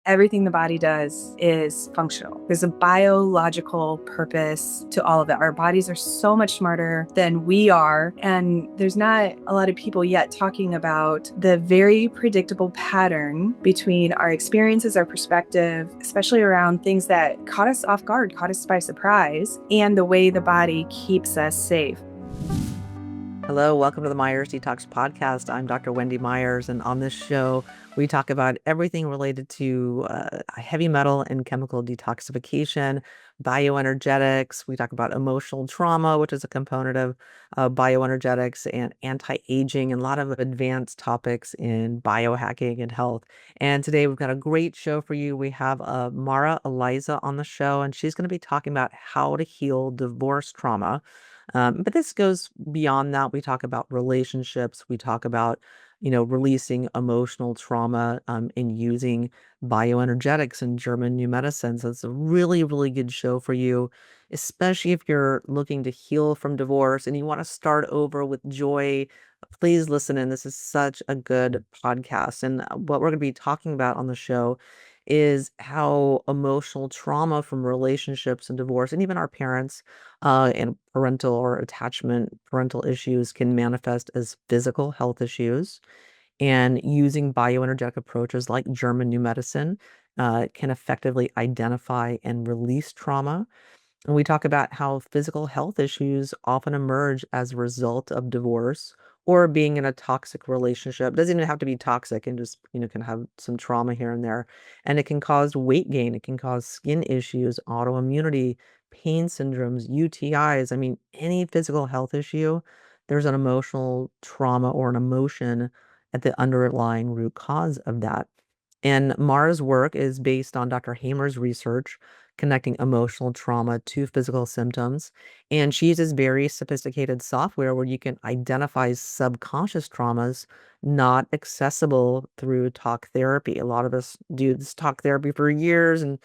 Everything the body does is functional. There's a biological purpose to all of it. Our bodies are so much smarter than we are. And there's not a lot of people yet talking about the very predictable pattern between our experiences, our perspective, especially around things that caught us off guard, caught us by surprise, and the way the body keeps us safe. Hello, welcome to the Myers Detox Podcast. I'm Dr. Wendy Myers, and on this show, we talk about everything related to heavy metal and chemical detoxification, bioenergetics. We talk about emotional trauma, which is a component of bioenergetics, and anti-aging, and a lot of advanced topics in biohacking and health. And today we've got a great show for you. We have Maura Eliza on the show, and she's going to be talking about how to heal divorce trauma. But this goes beyond that. We talk about relationships. We talk about, releasing emotional trauma and using bioenergetics and German new medicine. So it's a really, really good show for you, especially if you're looking to heal from divorce and you want to start over with joy. Please listen in. This is such a good podcast. And what we're going to be talking about on the show is how emotional trauma from relationships and divorce, and even our parents, and parental or attachment parental issues can manifest as physical health issues. And using bioenergetic approaches like German new medicine can effectively identify and release trauma. And we talk about how physical health issues often emerge as a result of divorce or being in a toxic relationship. It doesn't even have to be toxic, and just, can have some trauma here and there. And it can cause weight gain. It can cause skin issues, autoimmunity, pain syndromes, UTIs. I mean, any physical health issue, there's an emotional trauma or an emotion at the underlying root cause of that. And Mara's work is based on Dr. Hamer's research connecting emotional trauma to physical symptoms. And she uses very sophisticated software where you can identify subconscious traumas not accessible through talk therapy. A lot of us do this talk therapy for years and,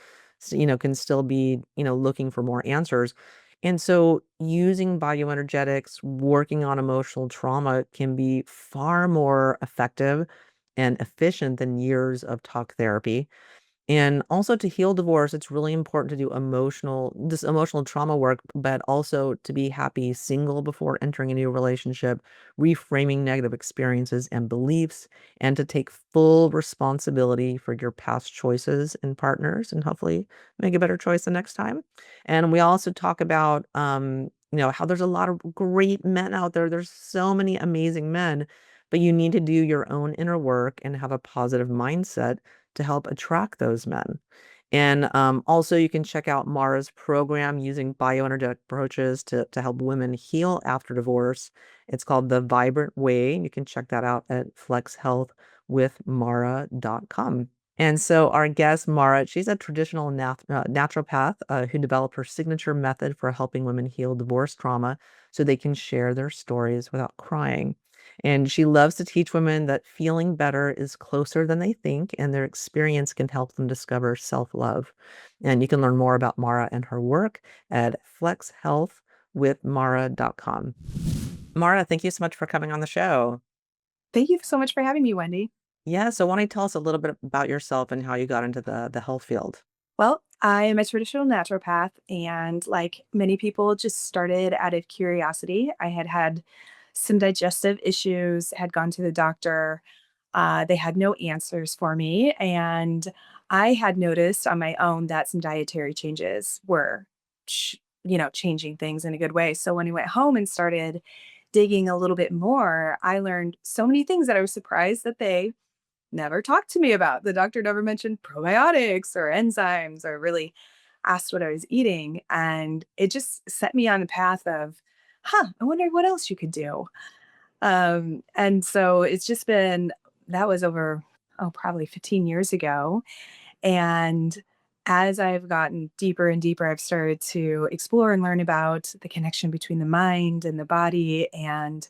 can still be, looking for more answers. And so using bioenergetics, working on emotional trauma can be far more effective and efficient than years of talk therapy. And also to heal divorce, it's really important to do this emotional trauma work, but also to be happy single before entering a new relationship, reframing negative experiences and beliefs, and to take full responsibility for your past choices and partners, and hopefully make a better choice the next time. And we also talk about, how there's a lot of great men out there. There's so many amazing men, but you need to do your own inner work and have a positive mindset to help attract those men. And also, you can check out Mara's program using bioenergetic approaches to help women heal after divorce. It's called The Vibrant Way. You can check that out at flexhealthwithmara.com. And so our guest, Mara, she's a traditional naturopath who developed her signature method for helping women heal divorce trauma so they can share their stories without crying. And she loves to teach women that feeling better is closer than they think, and their experience can help them discover self-love. And you can learn more about Mara and her work at flexhealthwithmara.com. Mara, thank you so much for coming on the show. Thank you so much for having me, Wendy. Yeah, so why don't you tell us a little bit about yourself and how you got into the health field? Well, I am a traditional naturopath, and like many people, just started out of curiosity. I had had some digestive issues, had gone to the doctor. They had no answers for me. And I had noticed on my own that some dietary changes were, changing things in a good way. So when I went home and started digging a little bit more, I learned so many things that I was surprised that they never talked to me about. The doctor never mentioned probiotics or enzymes or really asked what I was eating. And it just set me on the path of, I wonder what else you could do. And so it's just been, that was over, probably 15 years ago. And as I've gotten deeper and deeper, I've started to explore and learn about the connection between the mind and the body. And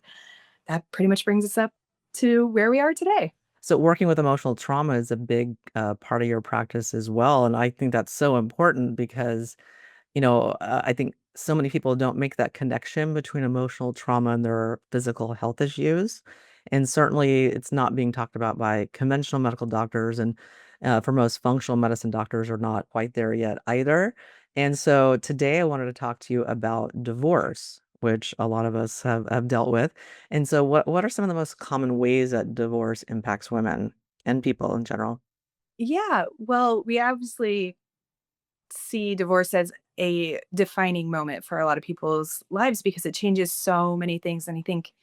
that pretty much brings us up to where we are today. So working with emotional trauma is a big part of your practice as well. And I think that's so important because I think so many people don't make that connection between emotional trauma and their physical health issues. And certainly it's not being talked about by conventional medical doctors. And For most functional medicine doctors are not quite there yet either. And so today I wanted to talk to you about divorce, which a lot of us have dealt with. And so what are some of the most common ways that divorce impacts women and people in general? Yeah, well, we obviously see divorce as a defining moment for a lot of people's lives because it changes so many things. And I think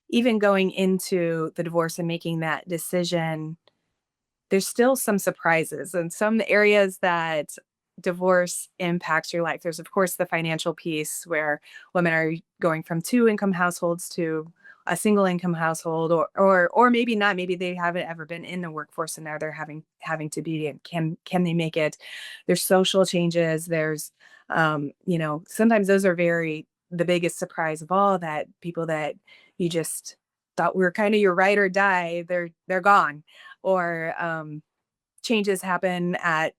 even going into the divorce and making that decision, there's still some surprises and some areas that divorce impacts your life. There's, of course, the financial piece where women are going from two income households to a single income household, or maybe not. Maybe they haven't ever been in the workforce and now they're having to be. And can they make it? There's social changes. There's, sometimes those are the biggest surprise of all, that people that you just thought were kind of your ride or die, they're gone. Or changes happen at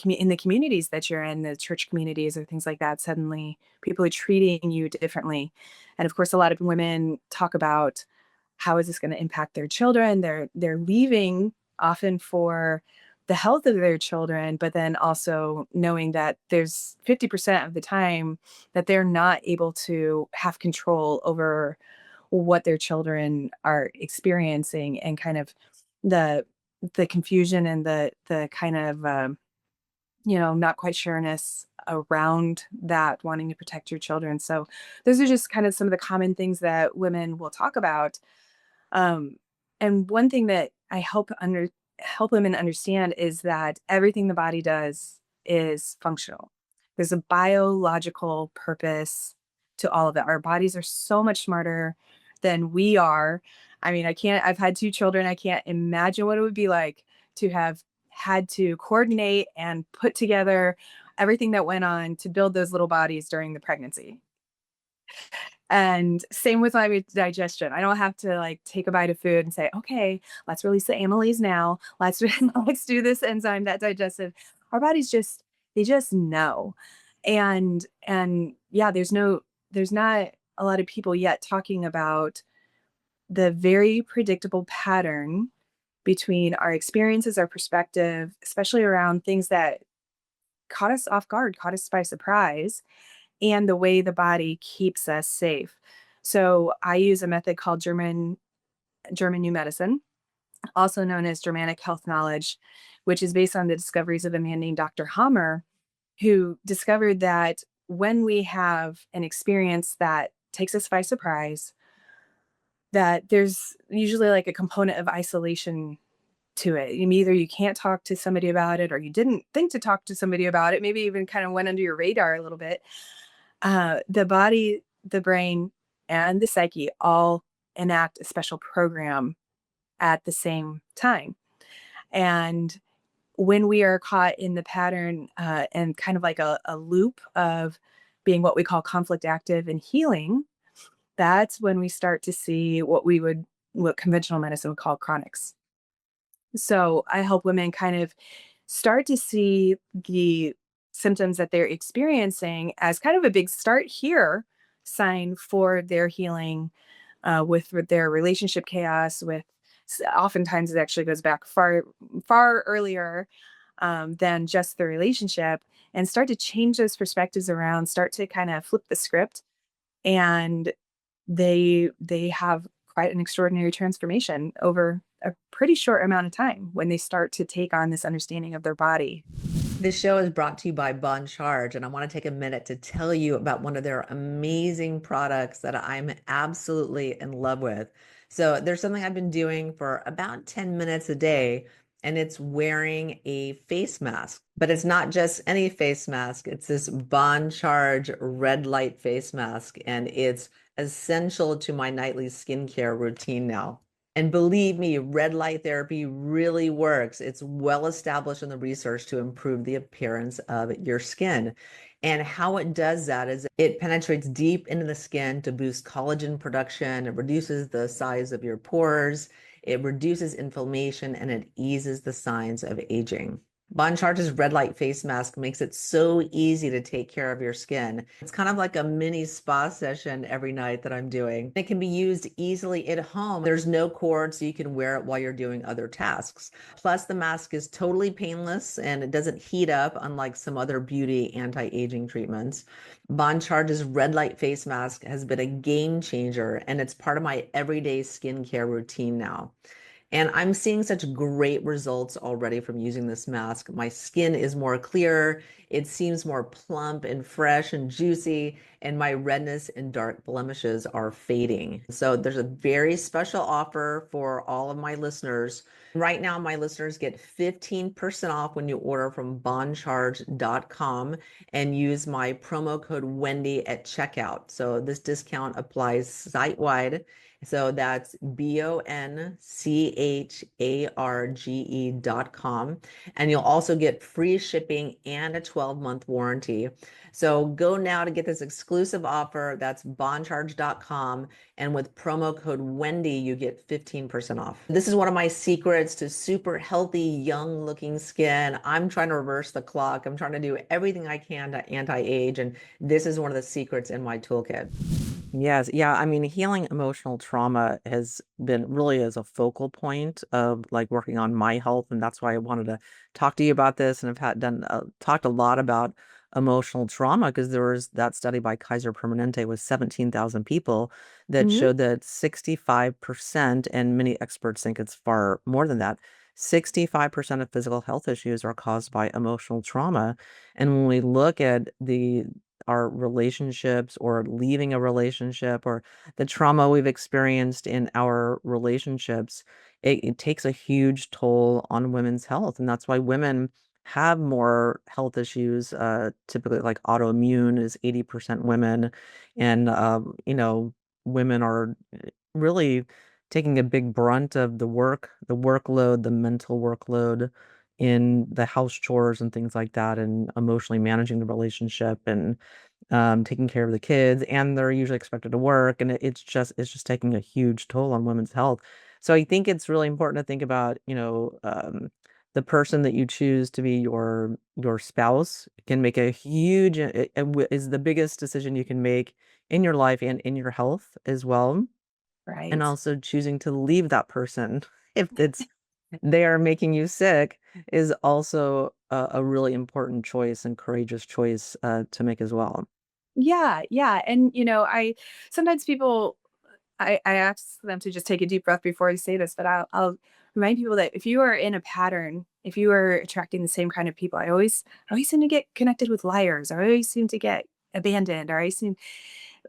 in the communities that you're in, the church communities or things like that. Suddenly, people are treating you differently, and of course, a lot of women talk about how is this going to impact their children. They're leaving often for the health of their children, but then also knowing that there's 50% of the time that they're not able to have control over what their children are experiencing, and kind of the confusion and the kind of not quite sureness around that, wanting to protect your children. So those are just kind of some of the common things that women will talk about. um, and one thing that I help women understand is that everything the body does is functional. There's a biological purpose to all of it. Our bodies are so much smarter than we are. I mean, I've had two children. I can't imagine what it would be like to have had to coordinate and put together everything that went on to build those little bodies during the pregnancy. And same with my digestion. I don't have to like take a bite of food and say, okay, let's release the amylase now. Let's do this enzyme, that digestive. Our bodies they just know. And yeah, there's not a lot of people yet talking about the very predictable pattern between our experiences, our perspective, especially around things that caught us off guard, caught us by surprise, and the way the body keeps us safe. So I use a method called German New Medicine, also known as Germanic Health Knowledge, which is based on the discoveries of a man named Dr. Hammer, who discovered that when we have an experience that takes us by surprise, that there's usually like a component of isolation to it. Either you can't talk to somebody about it, or you didn't think to talk to somebody about it, maybe even kind of went under your radar a little bit. The body, the brain, and the psyche all enact a special program at the same time. And when we are caught in the pattern, and kind of like a loop of being what we call conflict active and healing, that's when we start to see what conventional medicine would call chronics. So I help women kind of start to see the symptoms that they're experiencing as kind of a big start here sign for their healing, with their relationship chaos. Oftentimes it actually goes back far earlier, than just the relationship, and start to change those perspectives around, start to kind of flip the script, and they have quite an extraordinary transformation over a pretty short amount of time when they start to take on this understanding of their body. This show is brought to you by Bon Charge, and I want to take a minute to tell you about one of their amazing products that I'm absolutely in love with. So, there's something I've been doing for about 10 minutes a day, and it's wearing a face mask. But it's not just any face mask, it's this Bon Charge red light face mask, and it's essential to my nightly skincare routine now. And believe me, red light therapy really works. It's well established in the research to improve the appearance of your skin. And how it does that is it penetrates deep into the skin to boost collagen production. It reduces the size of your pores. It reduces inflammation and it eases the signs of aging. Bon Charge's red light face mask makes it so easy to take care of your skin. It's kind of like a mini spa session every night that I'm doing. It can be used easily at home. There's no cord, so you can wear it while you're doing other tasks. Plus, the mask is totally painless and it doesn't heat up, unlike some other beauty anti-aging treatments. Bon Charge's red light face mask has been a game changer, and it's part of my everyday skincare routine now. And I'm seeing such great results already from using this mask. My skin is more clear, it seems more plump and fresh and juicy, and my redness and dark blemishes are fading. So there's a very special offer for all of my listeners. Right now, my listeners get 15% off when you order from boncharge.com and use my promo code Wendy at checkout. So this discount applies site-wide. So that's BONCHARGE.com. And you'll also get free shipping and a 12-month warranty. So go now to get this exclusive offer. That's boncharge.com. And with promo code Wendy, you get 15% off. This is one of my secrets to super healthy, young looking skin. I'm trying to reverse the clock. I'm trying to do everything I can to anti-age. And this is one of the secrets in my toolkit. Yes, yeah. I mean, healing emotional trauma has been really as a focal point of like working on my health, and that's why I wanted to talk to you about this. And I've had done talked a lot about emotional trauma because there was that study by Kaiser Permanente with 17,000 people that Hmm. showed that 65%, and many experts think it's far more than that, 65% of physical health issues are caused by emotional trauma. And when we look at the our relationships or leaving a relationship or the trauma we've experienced in our relationships, it takes a huge toll on women's health. And that's why women have more health issues. Typically, like autoimmune is 80% women. And, women are really taking a big brunt of the workload, the mental workload in the house chores and things like that, and emotionally managing the relationship and taking care of the kids, and they're usually expected to work, and it's just taking a huge toll on women's health. So I think it's really important to think about, the person that you choose to be your spouse can make a huge is the biggest decision you can make in your life and in your health as well. And Right. also choosing to leave that person if it's they are making you sick is also a really important choice and courageous choice to make as well. Yeah, yeah, and, I sometimes people I ask them to just take a deep breath before I say this, but I'll remind people that if you are in a pattern, if you are attracting the same kind of people, I always seem to get connected with liars, or I always seem to get abandoned, or I seem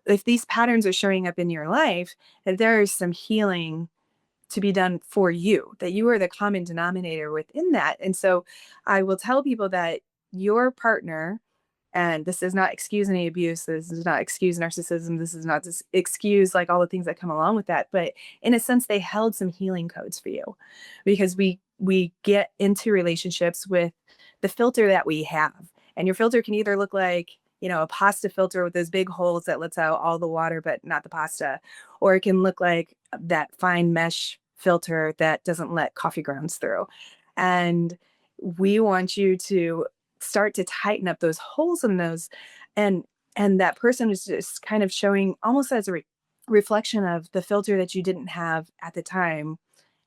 if these patterns are showing up in your life, that there is some healing to be done for you, that you are the common denominator within that. And so I will tell people that your partner, and this does not excuse any abuse, this does not excuse narcissism, this does not just excuse like all the things that come along with that, but in a sense they held some healing codes for you, because we get into relationships with the filter that we have. And your filter can either look like, a pasta filter with those big holes that lets out all the water but not the pasta, or it can look like that fine mesh filter that doesn't let coffee grounds through. And we want you to start to tighten up those holes in those, and that person is just kind of showing almost as a reflection of the filter that you didn't have at the time,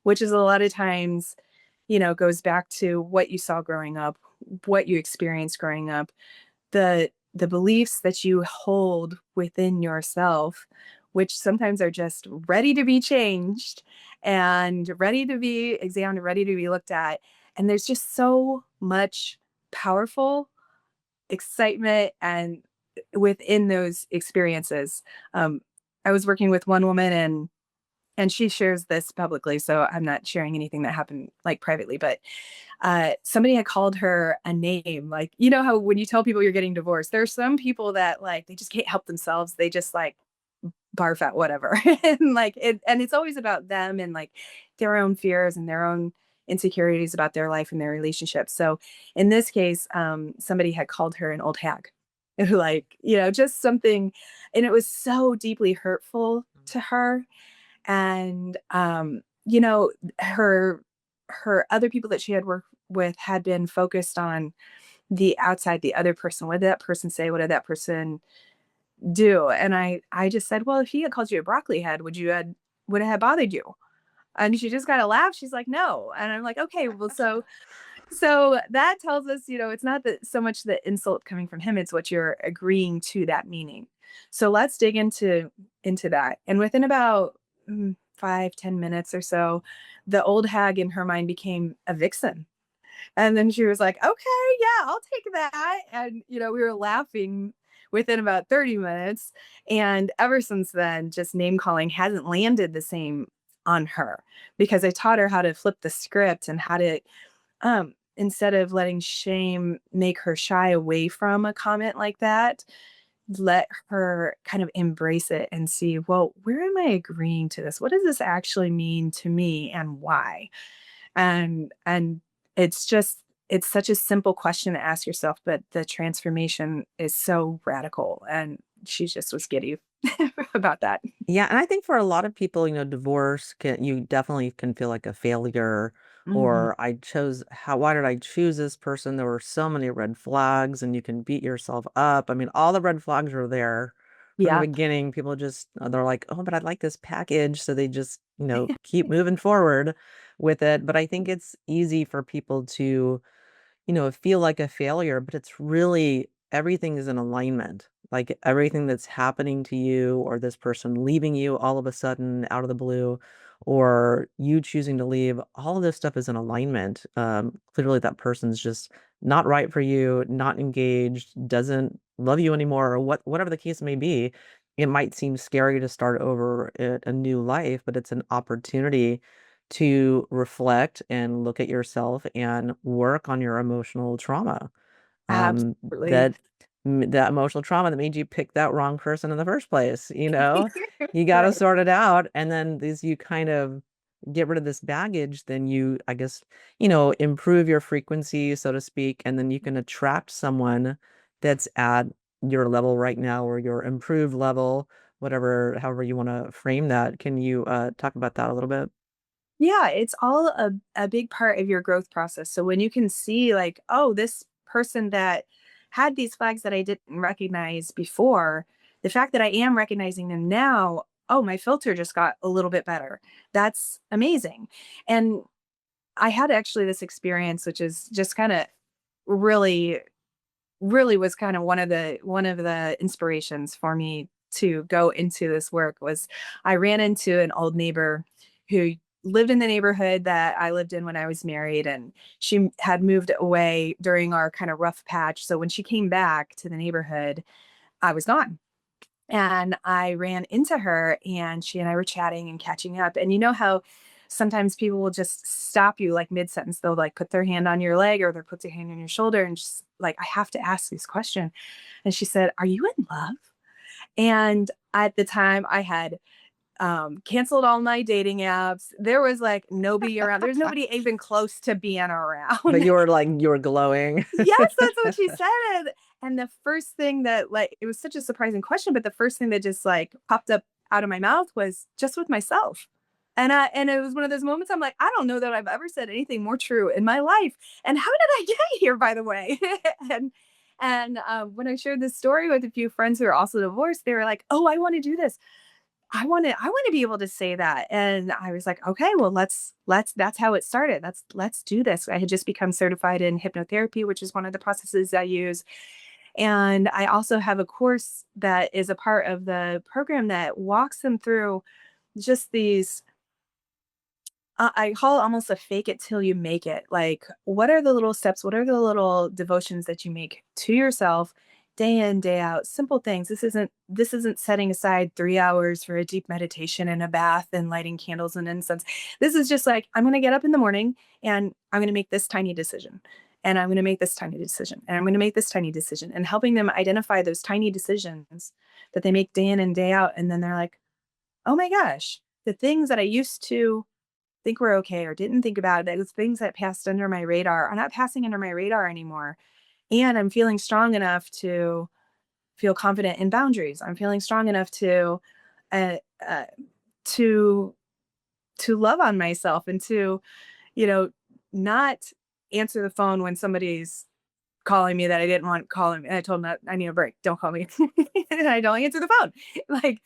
which is a lot of times, goes back to what you saw growing up, what you experienced growing up, the beliefs that you hold within yourself, which sometimes are just ready to be changed and ready to be examined, ready to be looked at. And there's just so much powerful excitement and within those experiences. Um, I was working with one woman, and she shares this publicly, so I'm not sharing anything that happened like privately, but somebody had called her a name. Like, you know how when you tell people you're getting divorced, there are some people that like they just can't help themselves. They just like barf at whatever. And like and it's always about them and like their own fears and their own insecurities about their life and their relationships. So in this case, somebody had called her an old hag. Like, just something, and it was so deeply hurtful to her. And her other people that she had with had been focused on the outside, the other person. What did that person say? What did that person do? And I just said, well, if he had called you a broccoli head, would it have bothered you? And she just kind of laughed. She's like, no. And I'm like, okay, well, so that tells us, it's not that so much the insult coming from him, it's what you're agreeing to that meaning. So let's dig into that. And within about 5-10 minutes or so, the old hag in her mind became a vixen. And then she was like, okay, yeah, I'll take that. And, we were laughing within about 30 minutes. And ever since then, just name calling hasn't landed the same on her because I taught her how to flip the script and how to, instead of letting shame make her shy away from a comment like that, let her kind of embrace it and see, well, where am I agreeing to this? What does this actually mean to me and why? And it's such a simple question to ask yourself, but the transformation is so radical. And she just was giddy about that. Yeah, and I think for a lot of people, divorce you definitely can feel like a failure, Mhm. or why did I choose this person? There were so many red flags, and you can beat yourself up. I mean, all the red flags are there from the Yep. beginning. People just they're like, "Oh, but I like this package." So they just, keep moving forward with it. But I think it's easy for people to feel like a failure, but it's really everything is in alignment. Like everything that's happening to you, or this person leaving you all of a sudden out of the blue, or you choosing to leave, all of this stuff is in alignment. Clearly, that person's just not right for you, not engaged, doesn't love you anymore, or whatever the case may be. It might seem scary to start over a new life, but it's an opportunity to reflect and look at yourself and work on your emotional trauma. Absolutely. That that emotional trauma that made you pick that wrong person in the first place, you got to Right. sort it out. And then as you kind of get rid of this baggage, then you, I guess, improve your frequency, so to speak, and then you can attract someone that's at your level right now, or your improved level, however you want to frame that. Can you talk about that a little bit? Yeah, it's all a big part of your growth process. So when you can see like, oh, this person that had these flags that I didn't recognize before, the fact that I am recognizing them now, oh, my filter just got a little bit better. That's amazing. And I had actually this experience, which is just kind of really really was kind of one of the inspirations for me to go into this work was I ran into an old neighbor who lived in the neighborhood that I lived in when I was married, and she had moved away during our kind of rough patch. So when she came back to the neighborhood, I was gone. And I ran into her and she and I were chatting and catching up. And you know how sometimes people will just stop you like mid sentence. They'll like put their hand on your leg or they'll put their hand on your shoulder and just like, I have to ask this question. And she said, are you in love? And at the time I had canceled all my dating apps. There was like nobody around. There's nobody even close to being But around. you were glowing. Yes, that's what she said. And the first thing that like it was such a surprising question, but the first thing that just like popped up out of my mouth was just with myself. And it was one of those moments I'm like, I don't know that I've ever said anything more true in my life. And how did I get here, by the way? and when I shared this story with a few friends who are also divorced, they were like, "Oh, I want to do this. I want to be able to say that." And I was like, "Okay, well, let's that's how it started. Let's do this." I had just become certified in hypnotherapy, which is one of the processes I use. And I also have a course that is a part of the program that walks them through just these I call it almost a fake it till you make it. Like, what are the little steps? What are the little devotions that you make to yourself day in, day out? Simple things. This isn't setting aside 3 hours for a deep meditation and a bath and lighting candles and incense. This is just like, I'm gonna get up in the morning and I'm gonna make this tiny decision. And I'm gonna make this tiny decision. And I'm gonna make this tiny decision. And helping them identify those tiny decisions that they make day in and day out. And then they're like, oh my gosh, the things that I used to think we're okay or didn't think about it, those things that passed under my radar are not passing under my radar anymore. And I'm feeling strong enough to feel confident in boundaries. I'm feeling strong enough uh, uh, to to love on myself and to, you know, not answer the phone when somebody's calling me that I didn't want calling me. And I told them that I need a break. Don't call me. And I don't answer the phone. Like,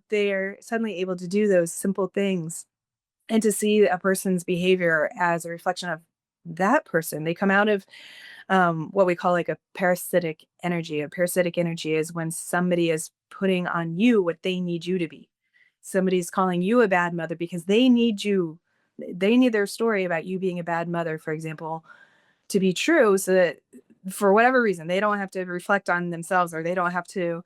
they're suddenly able to do those simple things and to see a person's behavior as a reflection of that person. They come out of what we call like a parasitic energy. A parasitic energy is when somebody is putting on you what they need you to be. Somebody's calling you a bad mother because they need you. They need their story about you being a bad mother, for example, to be true, so that for whatever reason they don't have to reflect on themselves, or they don't have to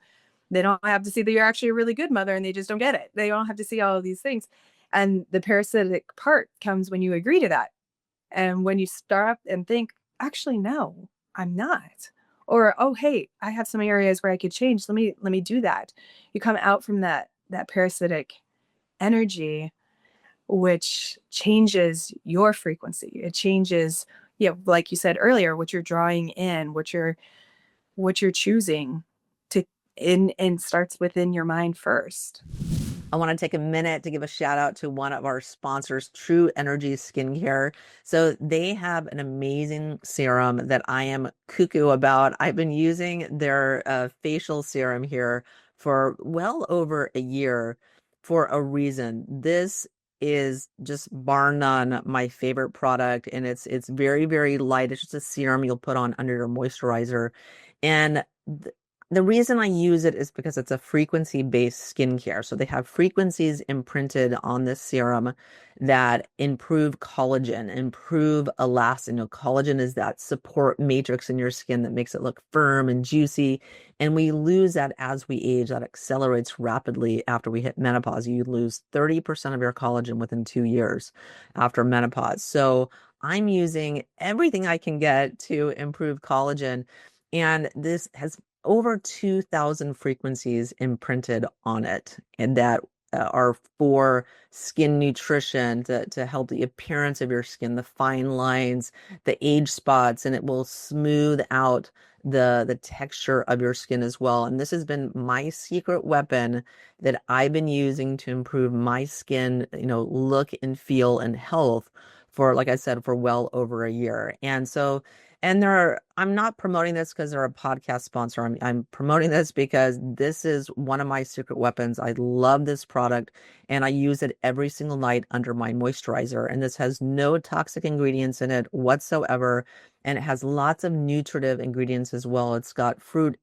see that you're actually a really good mother, and they just don't get it. They don't have to see all of these things. And the parasitic part comes when you agree to that. And when you stop and think, actually, no, I'm not. Or, oh, hey, I have some areas where I could change. Let me do that. You come out from that parasitic energy, which changes your frequency. It changes, like you said earlier, what you're drawing in, what you're choosing to in and starts within your mind first. I want to take a minute to give a shout out to one of our sponsors, True Energy Skincare. So they have an amazing serum that I am cuckoo about. I've been using their facial serum here for well over a year for a reason. This is just bar none my favorite product, and it's very, very light. It's just a serum you'll put on under your moisturizer. And the reason I use it is because it's a frequency-based skincare. So they have frequencies imprinted on this serum that improve collagen, improve elastin. Collagen is that support matrix in your skin that makes it look firm and juicy. And we lose that as we age. That accelerates rapidly after we hit menopause. You lose 30% of your collagen within 2 years after menopause. So I'm using everything I can get to improve collagen. And this has over 2,000 frequencies imprinted on it, and that are for skin nutrition to help the appearance of your skin, the fine lines, the age spots, and it will smooth out the texture of your skin as well. And this has been my secret weapon that I've been using to improve my skin, look and feel and health for, like I said, for well over a year. And so I'm not promoting this because they're a podcast sponsor. I'm promoting this because this is one of my secret weapons. I love this product and I use it every single night under my moisturizer. And this has no toxic ingredients in it whatsoever. And it has lots of nutritive ingredients as well. It's got fruit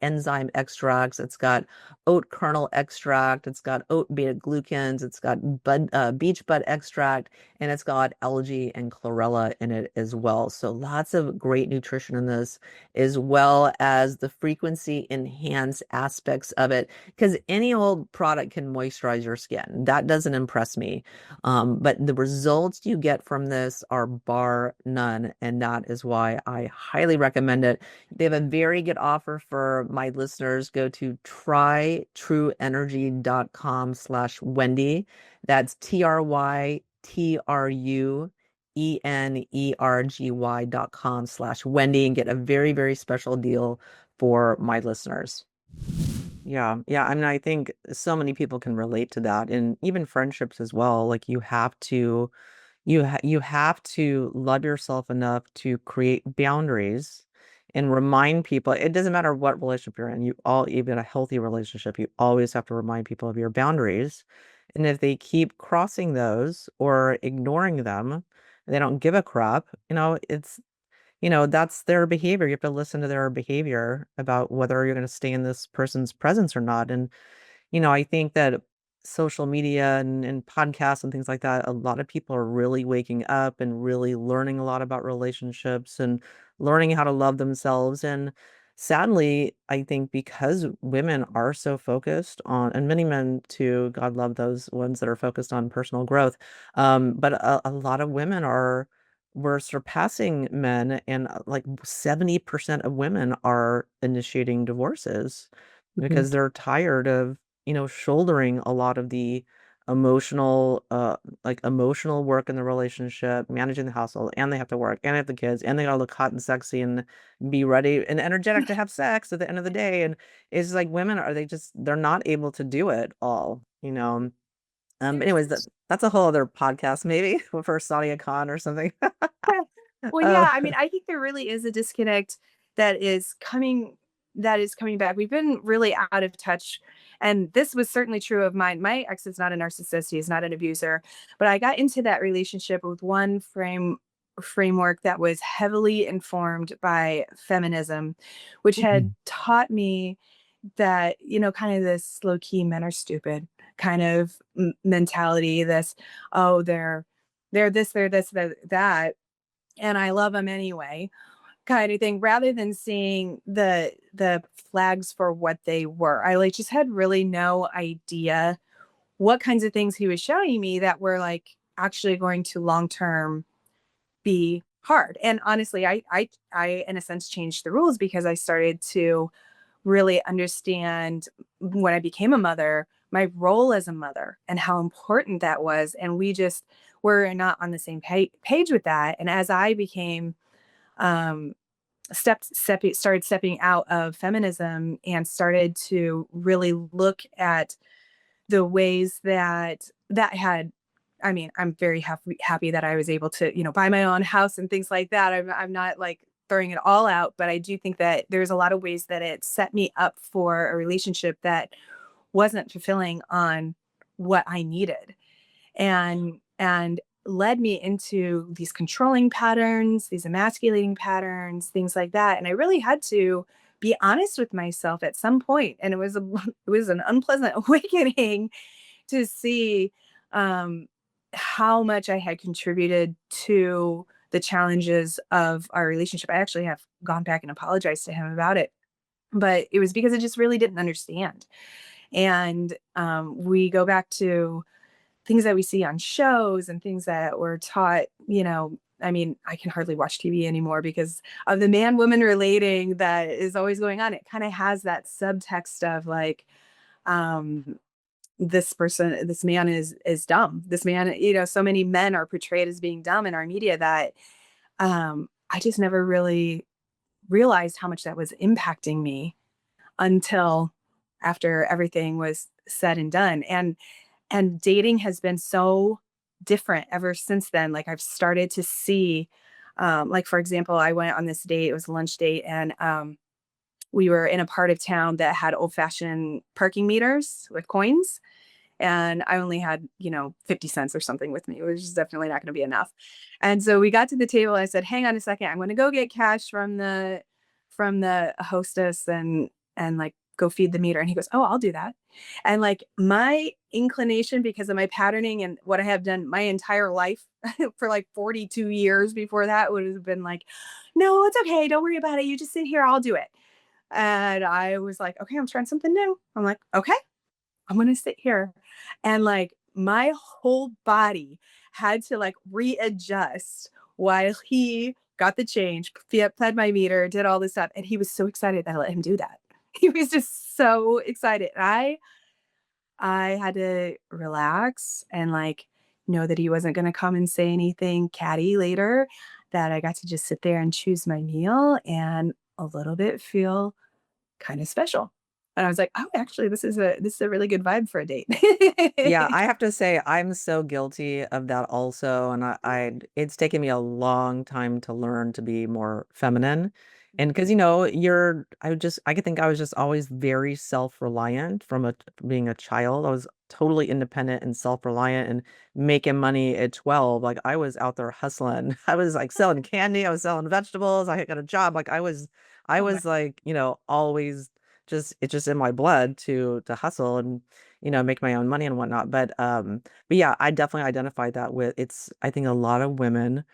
enzyme extracts. It's got oat kernel extract. It's got oat beta glucans. It's got beech bud extract, and it's got algae and chlorella in it as well. So lots of great nutrition in this, as well as the frequency enhanced aspects of it, because any old product can moisturize your skin. That doesn't impress me. But the results you get from this are bar none, and that is why I highly recommend it. They have a very good offer for my listeners. Go to trytrueenergy.com/Wendy. That's trytruenergy.com/Wendy, and get a very, very special deal for my listeners. Yeah, yeah. I mean, I think so many people can relate to that, and even friendships as well. Like you have to love yourself enough to create boundaries and remind people. It doesn't matter what relationship you're in. Even a healthy relationship, you always have to remind people of your boundaries. And if they keep crossing those or ignoring them, they don't give a crap, that's their behavior. You have to listen to their behavior about whether you're going to stay in this person's presence or not. And I think that social media and podcasts and things like that, a lot of people are really waking up and really learning a lot about relationships and learning how to love themselves. And sadly, I think because women are so focused on, and many men too, God love those ones that are focused on personal growth. But a lot of women we're surpassing men, and like 70% of women are initiating divorces Mhm. because they're tired of shouldering a lot of the emotional, emotional work in the relationship, managing the household, and they have to work, and they have the kids, and they gotta look hot and sexy and be ready and energetic to have sex at the end of the day. And it's like women they're not able to do it all. But anyways, that's a whole other podcast maybe for Sadia Khan or something. Well, Uh, yeah, I mean, I think there really is a disconnect that is coming that is coming back. We've been really out of touch. And this was certainly true of mine. My ex is not a narcissist, he is not an abuser, but I got into that relationship with one framework that was heavily informed by feminism, which had mhm, taught me that, kind of this low key men are stupid kind of mentality, this, oh, they're this, they're that, and I love them anyway, kind of thing, rather than seeing the flags for what they were. I like just had really no idea what kinds of things he was showing me that were like actually going to long term be hard. And honestly, I in a sense changed the rules because I started to really understand when I became a mother, my role as a mother and how important that was. And we just were not on the same page with that. And as I became um, started stepping out of feminism and started to really look at the ways that had, I mean, I'm very happy that I was able to, buy my own house and things like that. I'm not like throwing it all out, but I do think that there's a lot of ways that it set me up for a relationship that wasn't fulfilling on what I needed, and led me into these controlling patterns, these emasculating patterns, things like that. And I really had to be honest with myself at some point, and it was an unpleasant awakening to see um, how much I had contributed to the challenges of our relationship. I actually have gone back and apologized to him about it, but it was because I just really didn't understand. And we go back to things that we see on shows and things that were taught, I mean, I can hardly watch TV anymore because of the man woman relating that is always going on. It kind of has that subtext of like, um, this man is dumb. This man, so many men are portrayed as being dumb in our media that I just never really realized how much that was impacting me until after everything was said and done. And dating has been so different ever since then. Like I've started to see, like for example, I went on this date. It was a lunch date, and we were in a part of town that had old fashioned parking meters with coins, and I only had, 50 cents or something with me, which is definitely not going to be enough. And so we got to the table. I said, "Hang on a second. I'm going to go get cash from the hostess and like go feed the meter." And he goes, "Oh, I'll do that." And like my inclination, because of my patterning and what I have done my entire life for like 42 years before that, would have been like, "No, it's okay. Don't worry about it. You just sit here. I'll do it." And I was like, "Okay, I'm trying something new." I'm like, "Okay, I'm gonna sit here." And like my whole body had to like readjust while he got the change, fed my meter, did all this stuff. And he was so excited that I let him do that. He was just so excited. I had to relax and like know that he wasn't gonna come and say anything catty later, that I got to just sit there and choose my meal and a little bit feel kind of special. And I was like, "Oh, actually, this is a really good vibe for a date." Yeah, I have to say I'm so guilty of that also, and it's taken me a long time to learn to be more feminine. And because I could think I was just always very self-reliant from being a child. I was totally independent and self-reliant and making money at 12. Like I was out there hustling. I was like selling candy, I was selling vegetables, I got a job. Like I Oh my was like, always it's just in my blood to hustle and make my own money and whatnot. But yeah, I definitely identify that with I think a lot of women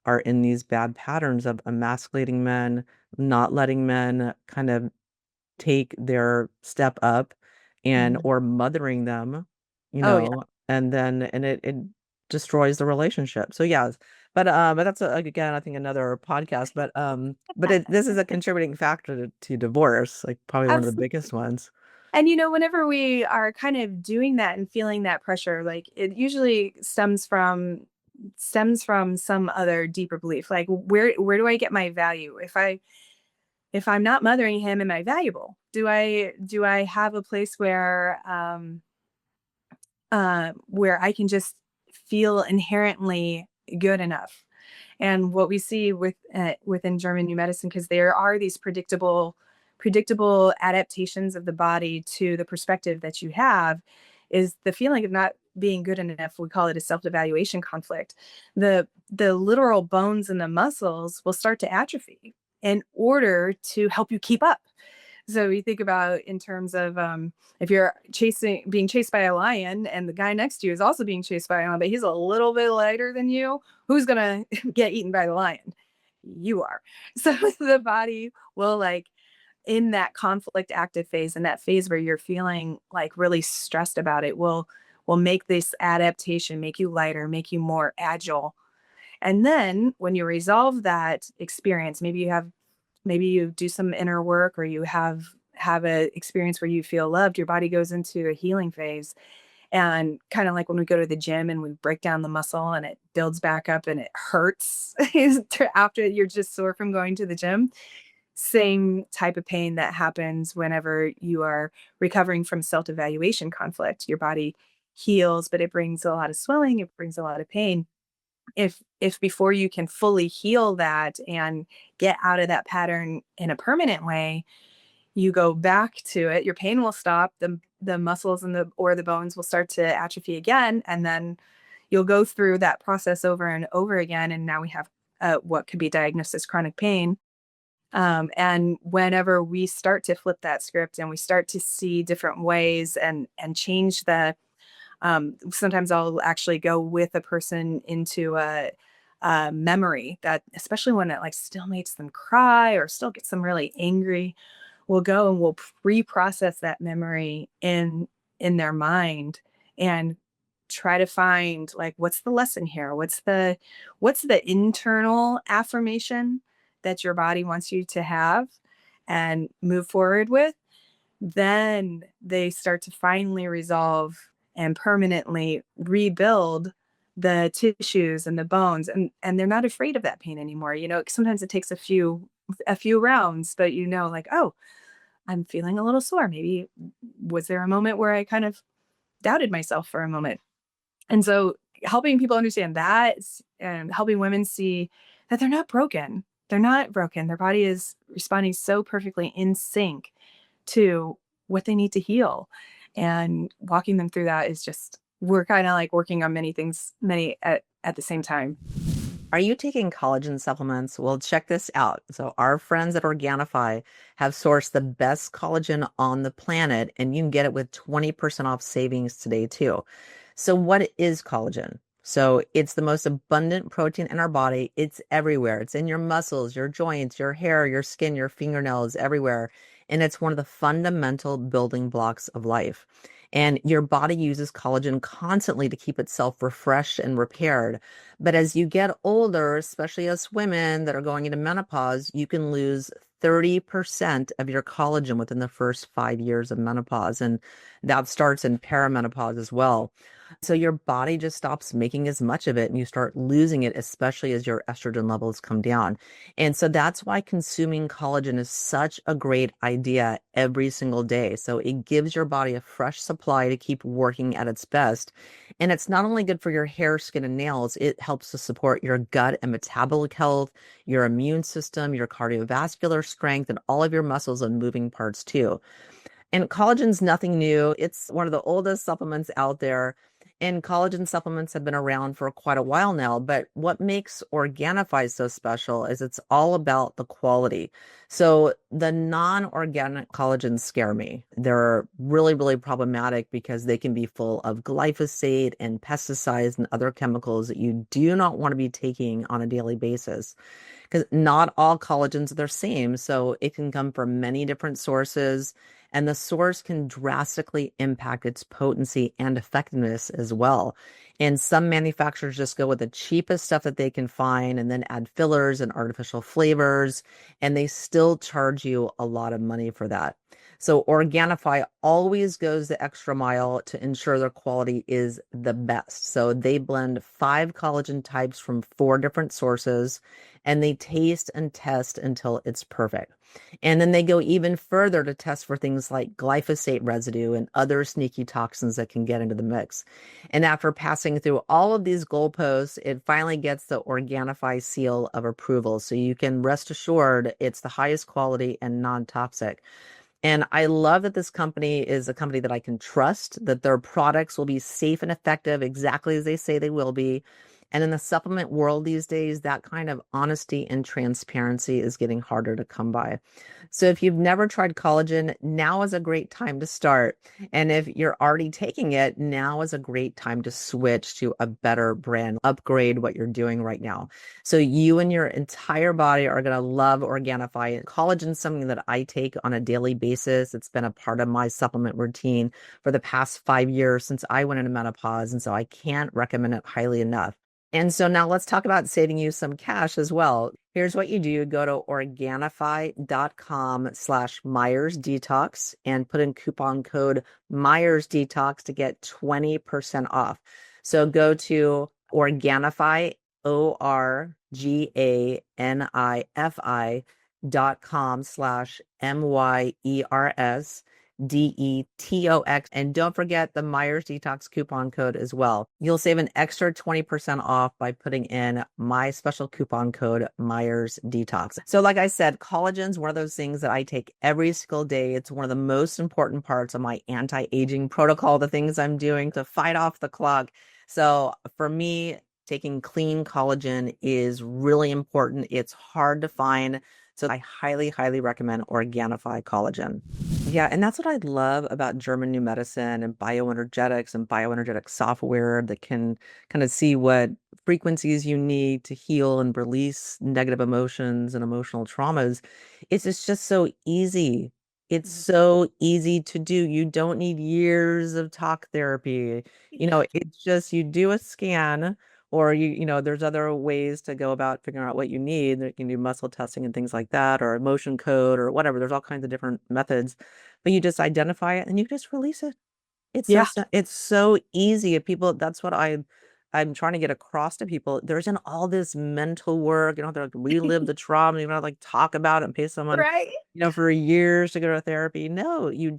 are in these bad patterns of emasculating men, not letting men kind of take their step up and Mhm. or mothering them, Oh, yeah. and it destroys the relationship. So yeah, but that's again, I think another podcast. But this is a contributing factor to divorce, like probably one of the Absolutely. biggest ones. And, whenever we are kind of doing that and feeling that pressure, like, it usually stems from some other deeper belief. Like, where do I get my value? If I'm not mothering him, am I valuable? Do I have a place where I can just feel inherently good enough? And what we see within German new medicine, because there are these predictable adaptations of the body to the perspective that you have, is the feeling of not being good enough. We call it a self-evaluation conflict. The literal bones and the muscles will start to atrophy in order to help you keep up. So you think about in terms of if you're being chased by a lion, and the guy next to you is also being chased by a lion, but he's a little bit lighter than you, who's gonna get eaten by the lion? You are. So the body will, like, in that conflict active phase, in that phase where you're feeling like really stressed about it, will make this adaptation, make you lighter, make you more agile. And then when you resolve that experience, maybe you do some inner work, or you have a experience where you feel loved, your body goes into a healing phase. And kind of like when we go to the gym and we break down the muscle and it builds back up and it hurts after you're just sore from going to the gym. Same type of pain that happens whenever you are recovering from self-evaluation conflict. Your body heals, but it brings a lot of swelling, it brings a lot of pain. If before you can fully heal that and get out of that pattern in a permanent way, you go back to it, your pain will stop, the muscles and the bones will start to atrophy again, and then you'll go through that process over and over again, and now we have what could be diagnosed as chronic pain. And whenever we start to flip that script and we start to see different ways and change sometimes I'll actually go with a person into a memory that, especially when it like still makes them cry or still gets them really angry, we'll go and we'll reprocess that memory in their mind and try to find, like, what's the lesson here, what's the internal affirmation that your body wants you to have and move forward with. Then they start to finally resolve and permanently rebuild the tissues and the bones, and they're not afraid of that pain anymore. Sometimes it takes a few rounds, but like, oh, I'm feeling a little sore. Maybe was there a moment where I kind of doubted myself for a moment? And so helping people understand that, and helping women see that they're not broken. They're not broken. Their body is responding so perfectly in sync to what they need to heal. And walking them through that is just, we're kind of like working on many things, many at the same time. Are you taking collagen supplements? Well, check this out. So, our friends at Organifi have sourced the best collagen on the planet, and you can get it with 20% off savings today, too. So, what is collagen? So, it's the most abundant protein in our body. It's everywhere. It's in your muscles, your joints, your hair, your skin, your fingernails, everywhere. And it's one of the fundamental building blocks of life. And your body uses collagen constantly to keep itself refreshed and repaired. But as you get older, especially as women that are going into menopause, you can lose 30% of your collagen within the first 5 years of menopause. And that starts in perimenopause as well. So your body just stops making as much of it and you start losing it, especially as your estrogen levels come down. And so that's why consuming collagen is such a great idea every single day. So it gives your body a fresh supply to keep working at its best. And it's not only good for your hair, skin, and nails, it helps to support your gut and metabolic health, your immune system, your cardiovascular strength, and all of your muscles and moving parts too. And collagen's nothing new. It's one of the oldest supplements out there. And collagen supplements have been around for quite a while now. But what makes Organifi so special is it's all about the quality. So the non-organic collagens scare me. They're really, really problematic because they can be full of glyphosate and pesticides and other chemicals that you do not want to be taking on a daily basis, because not all collagens are the same. So it can come from many different sources, and the source can drastically impact its potency and effectiveness as well. And some manufacturers just go with the cheapest stuff that they can find and then add fillers and artificial flavors, and they still charge you a lot of money for that. So Organifi always goes the extra mile to ensure their quality is the best. So they blend 5 collagen types from 4 different sources, and they taste and test until it's perfect. And then they go even further to test for things like glyphosate residue and other sneaky toxins that can get into the mix. And after passing through all of these goalposts, it finally gets the Organifi seal of approval. So you can rest assured it's the highest quality and non-toxic. And I love that this company is a company that I can trust, that their products will be safe and effective exactly as they say they will be. And in the supplement world these days, that kind of honesty and transparency is getting harder to come by. So if you've never tried collagen, now is a great time to start. And if you're already taking it, now is a great time to switch to a better brand, upgrade what you're doing right now. So you and your entire body are going to love Organifi. Collagen is something that I take on a daily basis. It's been a part of my supplement routine for the past 5 years since I went into menopause. And so I can't recommend it highly enough. And so now let's talk about saving you some cash as well. Here's what you do. Go to Organifi.com/Myers Detox and put in coupon code Myers Detox to get 20% off. So go to Organifi, ORGANIFI.com/MYERSDETOX. And don't forget the Myers Detox coupon code as well. You'll save an extra 20% off by putting in my special coupon code Myers Detox. So like I said, collagen is one of those things that I take every single day. It's one of the most important parts of my anti-aging protocol, the things I'm doing to fight off the clock. So for me, taking clean collagen is really important. It's hard to find. So I highly, highly recommend Organifi collagen. Yeah, and that's what I love about German new medicine and bioenergetics and bioenergetic software that can kind of see what frequencies you need to heal and release negative emotions and emotional traumas. It's just so easy. It's Mhm. so easy to do. You don't need years of talk therapy. It's just you do a scan or there's other ways to go about figuring out what you need. You can do muscle testing and things like that, or emotion code or whatever. There's all kinds of different methods, but you just identify it and you just release it. Yeah. It's so easy. If people, that's what I'm trying to get across to people. There isn't all this mental work. You don't have to like relive the trauma. You don't have to like talk about it and pay someone, Right. for years to go to therapy. No, you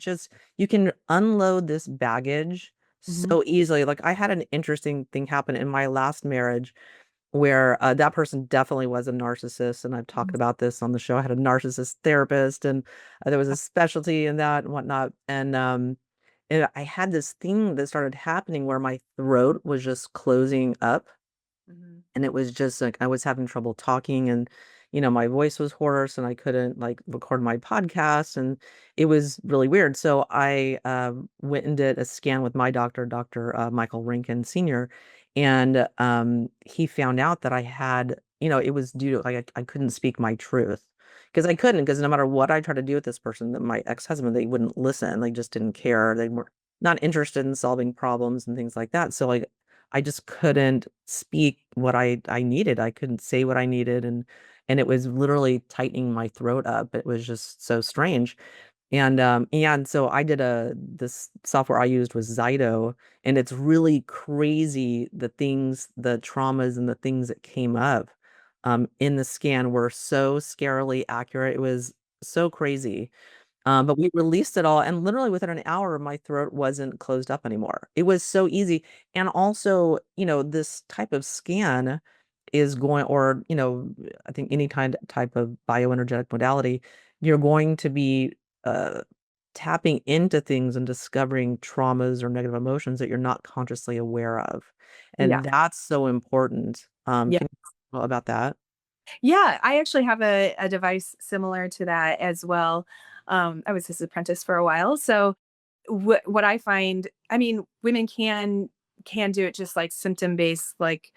can unload this baggage Mhm. so easily. Like I had an interesting thing happen in my last marriage where that person definitely was a narcissist. And I've talked Mhm. about this on the show. I had a narcissist therapist and there was a specialty in that and whatnot. And I had this thing that started happening where my throat was just closing up. Mhm. And it was just like I was having trouble talking and my voice was hoarse and I couldn't like record my podcast and it was really weird. So I went and did a scan with my doctor, Dr. Michael Rankin Sr. And he found out that I had, it was due to like I couldn't speak my truth because I couldn't because no matter what I tried to do with this person, that my ex-husband, they wouldn't listen. They just didn't care. They were not interested in solving problems and things like that. So like I just couldn't speak what I needed. I couldn't say what I needed and it was literally tightening my throat up. It was just so strange. And so I did this software I used was Zyto, and it's really crazy the traumas and the things that came up in the scan were so scarily accurate. It was so crazy. But we released it all, and literally within an hour, my throat wasn't closed up anymore. It was so easy. And also, this type of scan is going, or, I think any type of bioenergetic modality, you're going to be uh, tapping into things and discovering traumas or negative emotions that you're not consciously aware of. Yeah. And that's so important. Yeah. Can you talk about that? Yeah, I actually have a device similar to that as well. I was his apprentice for a while. So what I find, I mean, women can do it just like symptom based, like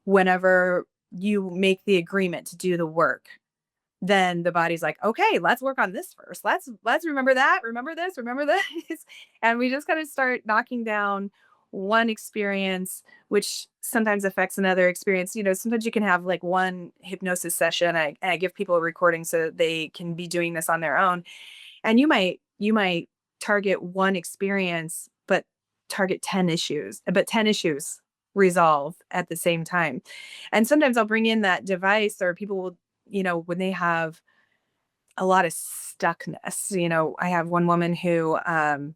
whenever you make the agreement to do the work, then the body's like, okay, let's work on this first. Let's remember that, remember this, remember this. And we just kind of start knocking down one experience, which sometimes affects another experience. Sometimes you can have like one hypnosis session. I give people a recording so they can be doing this on their own. And you might target one experience, but target 10 issues, but 10 issues resolve at the same time. And sometimes I'll bring in that device, or people will, when they have a lot of stuckness. I have one woman who, and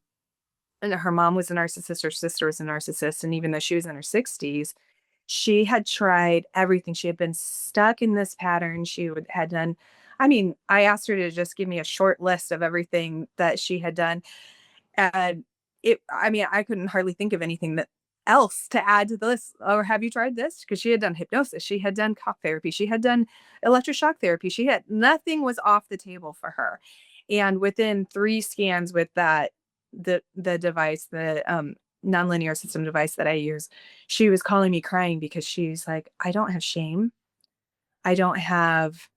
her mom was a narcissist, her sister was a narcissist, and even though she was in her 60s, she had tried everything. She had been stuck in this pattern. Had done, I mean, I asked her to just give me a short list of everything that she had done. And I mean, I couldn't hardly think of anything that else to add to the list. Or have you tried this? Because she had done hypnosis, she had done cough therapy, she had done electroshock therapy. Nothing was off the table for her. And within 3 scans with the device, the nonlinear system device that I use, she was calling me crying because she's like, I don't have shame. I don't have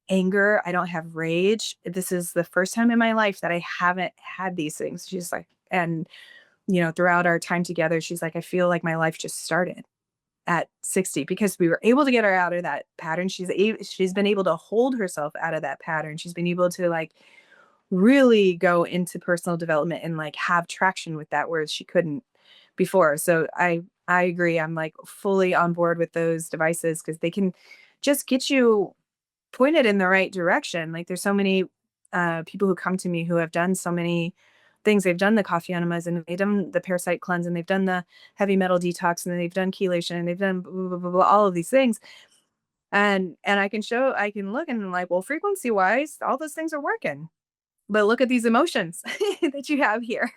anger. I don't have rage. This is the first time in my life that I haven't had these things. She's like, and throughout our time together, she's like, I feel like my life just started at 60 because we were able to get her out of that pattern. She's been able to hold herself out of that pattern. She's been able to like really go into personal development and like have traction with that, whereas she couldn't before. So I agree. I'm like fully on board with those devices because they can just get you pointed in the right direction. Like there's so many people who come to me who have done so many things. They've done the coffee enemas and they've done the parasite cleanse and they've done the heavy metal detox and then they've done chelation and they've done blah, blah, blah, blah, all of these things. And I can look and I'm like, well, frequency wise, all those things are working. But look at these emotions that you have here.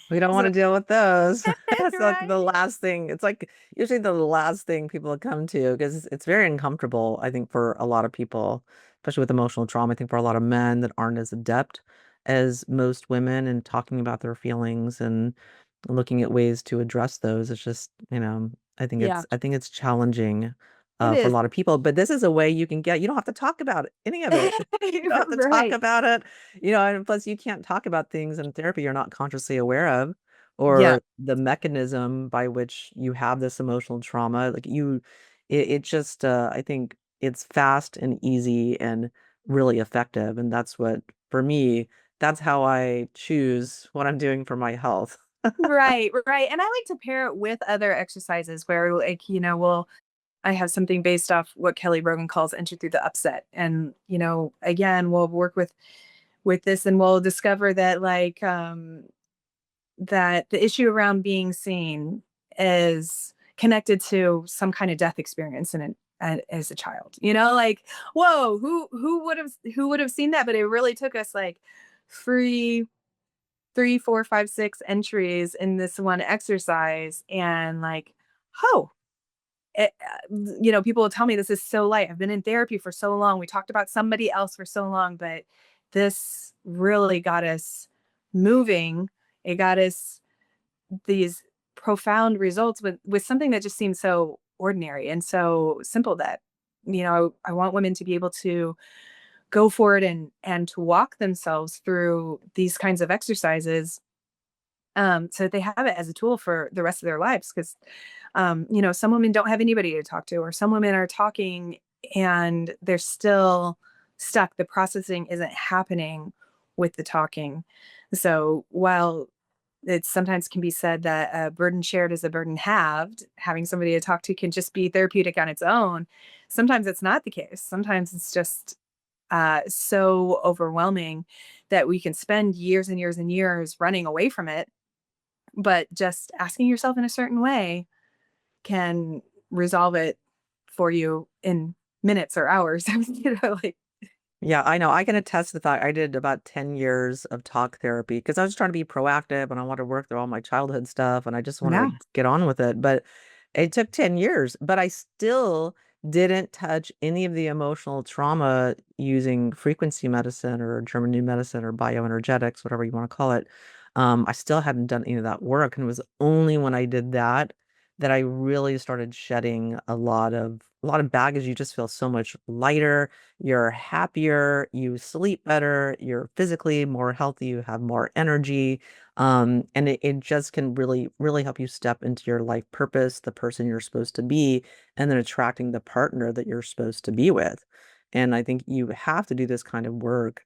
We don't want So to deal with those. That's like the right. last thing. It's like usually the last thing people come to because it's very uncomfortable, I think, for a lot of people, especially with emotional trauma. I think for a lot of men that aren't as adept as most women in talking about their feelings and looking at ways to address those. It's just, Yeah, I think it's challenging it for a is. lot of people. But this is a way you can you don't have to talk about any of it. You don't have to talk Right. about it, and plus you can't talk about things in therapy you're not consciously aware of, Yeah, or the mechanism by which you have this emotional trauma. Like it just, I think it's fast and easy and really effective. And that's what, for me, that's how I choose what I'm doing for my health. right, right. And I like to pair it with other exercises where like, I have something based off what Kelly Brogan calls enter through the upset. And, again, we'll work with this and we'll discover that like that the issue around being seen is connected to some kind of death experience in it as a child. Like, whoa, who would have seen that? But it really took us like three, three, four, five, 6 entries in this one exercise, and like, oh, people will tell me this is so light. I've been in therapy for so long. We talked about somebody else for so long, but this really got us moving. It got us these profound results with something that just seems so ordinary and so simple that I want women to be able to go forward and to walk themselves through these kinds of exercises, so that they have it as a tool for the rest of their lives. Because some women don't have anybody to talk to, or some women are talking and they're still stuck. The processing isn't happening with the talking. So while it sometimes can be said that a burden shared is a burden halved, having somebody to talk to can just be therapeutic on its own. Sometimes it's not the case. Sometimes it's just so overwhelming that we can spend years and years and years running away from it, but just asking yourself in a certain way can resolve it for you in minutes or hours. Like, Yeah, I know. I can attest to that. I did about 10 years of talk therapy because I was trying to be proactive and I wanted to work through all my childhood stuff and I just wanted yeah. to get on with it. But it took 10 years, but I still didn't touch any of the emotional trauma using frequency medicine or German new medicine or bioenergetics, whatever you want to call it. I still hadn't done any of that work. And it was only when I did that that I really started shedding a lot of baggage. You just feel so much lighter, you're happier, you sleep better, you're physically more healthy, you have more energy. And it just can really, really help you step into your life purpose, the person you're supposed to be, and then attracting the partner that you're supposed to be with. And I think you have to do this kind of work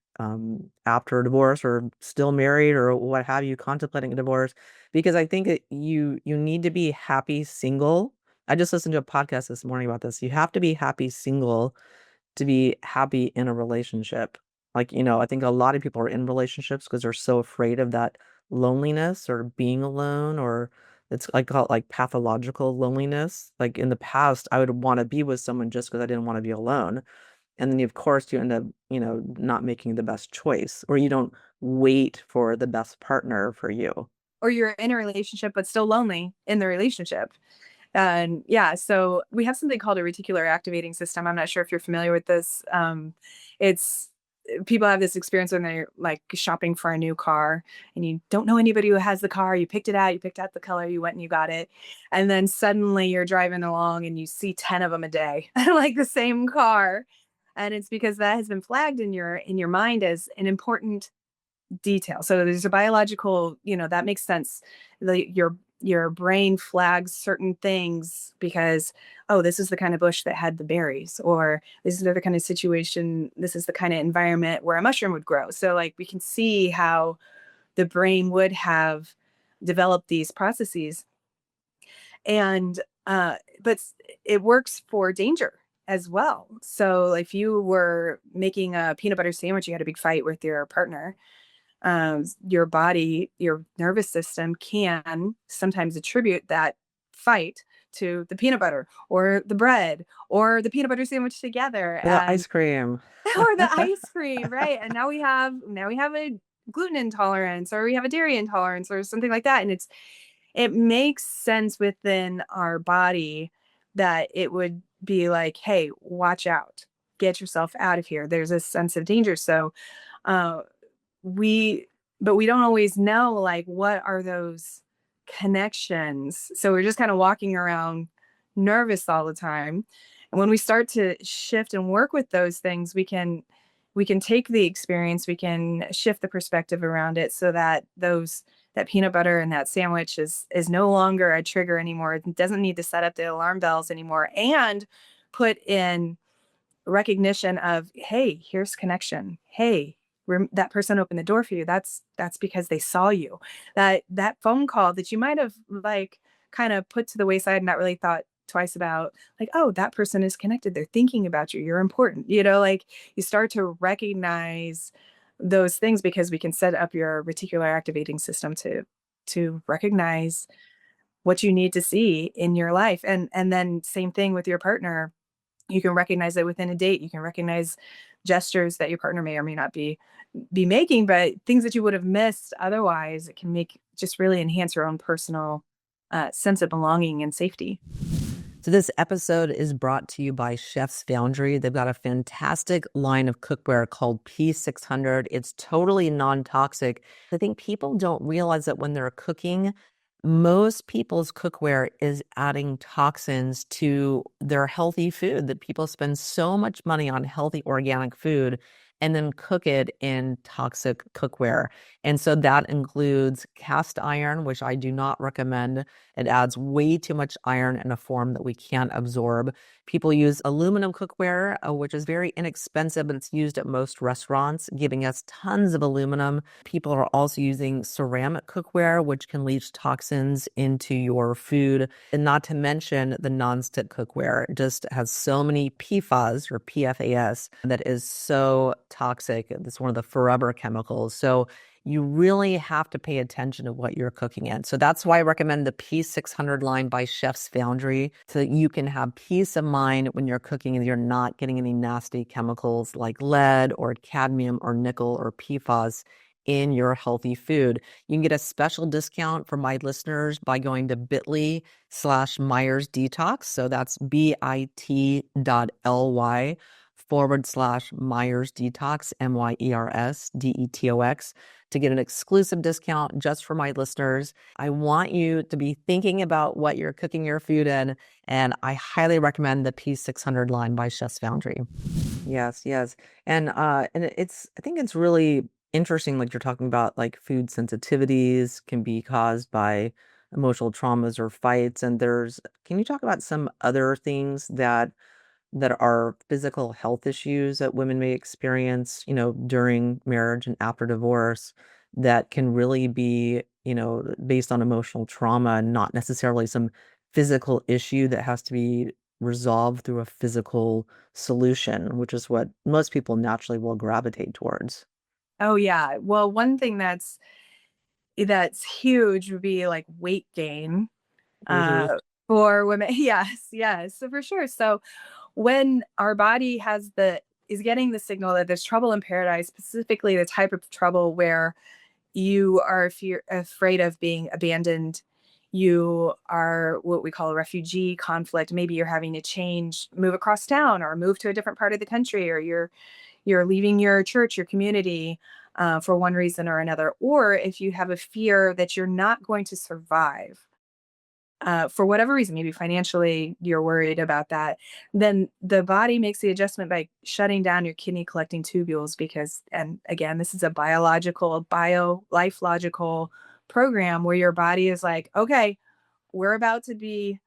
after a divorce or still married or what have you, contemplating a divorce, because I think that you need to be happy single I just listened to a podcast this morning about this. You have to be happy single to be happy in a relationship. Like, I think a lot of people are in relationships because they're so afraid of that loneliness or being alone, or it's like called like pathological loneliness. Like in the past, I would want to be with someone just because I didn't want to be alone. And then of course you end up, not making the best choice, or you don't wait for the best partner for you. Or you're in a relationship but still lonely in the relationship. And yeah, so we have something called a reticular activating system. I'm not sure if you're familiar with this. It's People have this experience when they're like shopping for a new car and you don't know anybody who has the car. You picked it out, you picked out the color, you went and you got it. And then suddenly you're driving along and you see 10 of them a day, like the same car. And it's because that has been flagged in your mind as an important detail. So there's a biological, that makes sense. Your brain flags certain things because, oh, this is the kind of bush that had the berries, or this is the kind of situation, this is the kind of environment where a mushroom would grow. So like we can see how the brain would have developed these processes. And but it works for danger as well. So if you were making a peanut butter sandwich, you had a big fight with your partner, your body, your nervous system can sometimes attribute that fight to the peanut butter or the bread or the peanut butter sandwich together, Or the and ice cream. or the ice cream, right? And now we have a gluten intolerance, or we have a dairy intolerance, or something like that. And it makes sense within our body that it would be like, hey, watch out, get yourself out of here. There's a sense of danger. So uh, we but we don't always know, like, what are those connections. So we're just kind of walking around nervous all the time. And when we start to shift and work with those things, we can take the experience, we can shift the perspective around it so that that peanut butter and that sandwich is no longer a trigger anymore. It doesn't need to set up the alarm bells anymore, and put in recognition of, hey, here's connection. Hey, that person opened the door for you. That's because they saw you. That phone call that you might have like kind of put to the wayside and not really thought twice about, like, oh, that person is connected, they're thinking about you, you're important, like you start to recognize those things because we can set up your reticular activating system to recognize what you need to see in your life. And then same thing with your partner. You can recognize it within a date. You can recognize gestures that your partner may or may not be making, but things that you would have missed otherwise. It can make just really enhance your own personal sense of belonging and safety. So this episode is brought to you by Chef's Foundry. They've got a fantastic line of cookware called P600. It's totally non-toxic. I think people don't realize that when they're cooking, most people's cookware is adding toxins to their healthy food, that people spend so much money on healthy organic food and then cook it in toxic cookware. And so that includes cast iron, which I do not recommend. It adds way too much iron in a form that we can't absorb. People use aluminum cookware, which is very inexpensive, but it's used at most restaurants, giving us tons of aluminum. People are also using ceramic cookware, which can leach toxins into your food. And not to mention the nonstick cookware. It just has so many PFAS or PFAS that is so toxic. It's one of the forever chemicals. So you really have to pay attention to what you're cooking in. So that's why I recommend the P600 line by Chef's Foundry, so that you can have peace of mind when you're cooking and you're not getting any nasty chemicals like lead or cadmium or nickel or PFAS in your healthy food. You can get a special discount for my listeners by going to bit.ly/Myers Detox. So that's bit.ly/Myers Detox, Myers Detox, to get an exclusive discount just for my listeners. I want you to be thinking about what you're cooking your food in, and I highly recommend the P600 line by Chef's Foundry. Yes, yes. And I think it's really interesting, like you're talking about, like food sensitivities can be caused by emotional traumas or fights. And can you talk about some other things that are physical health issues that women may experience, during marriage and after divorce, that can really be, based on emotional trauma and not necessarily some physical issue that has to be resolved through a physical solution, which is what most people naturally will gravitate towards. Oh yeah. Well, one thing that's huge would be like weight gain Hmm. uh for women. Yes, yes. So for sure. So when our body is getting the signal that there's trouble in paradise, specifically the type of trouble where you are afraid of being abandoned, you are what we call a refugee conflict. Maybe you're having to move across town or move to a different part of the country, or you're leaving your church, your community, for one reason or another. Or if you have a fear that you're not going to survive, for whatever reason, maybe financially you're worried about that, then the body makes the adjustment by shutting down your kidney collecting tubules because, and again, this is a life logical program where your body is like, okay, we're about to be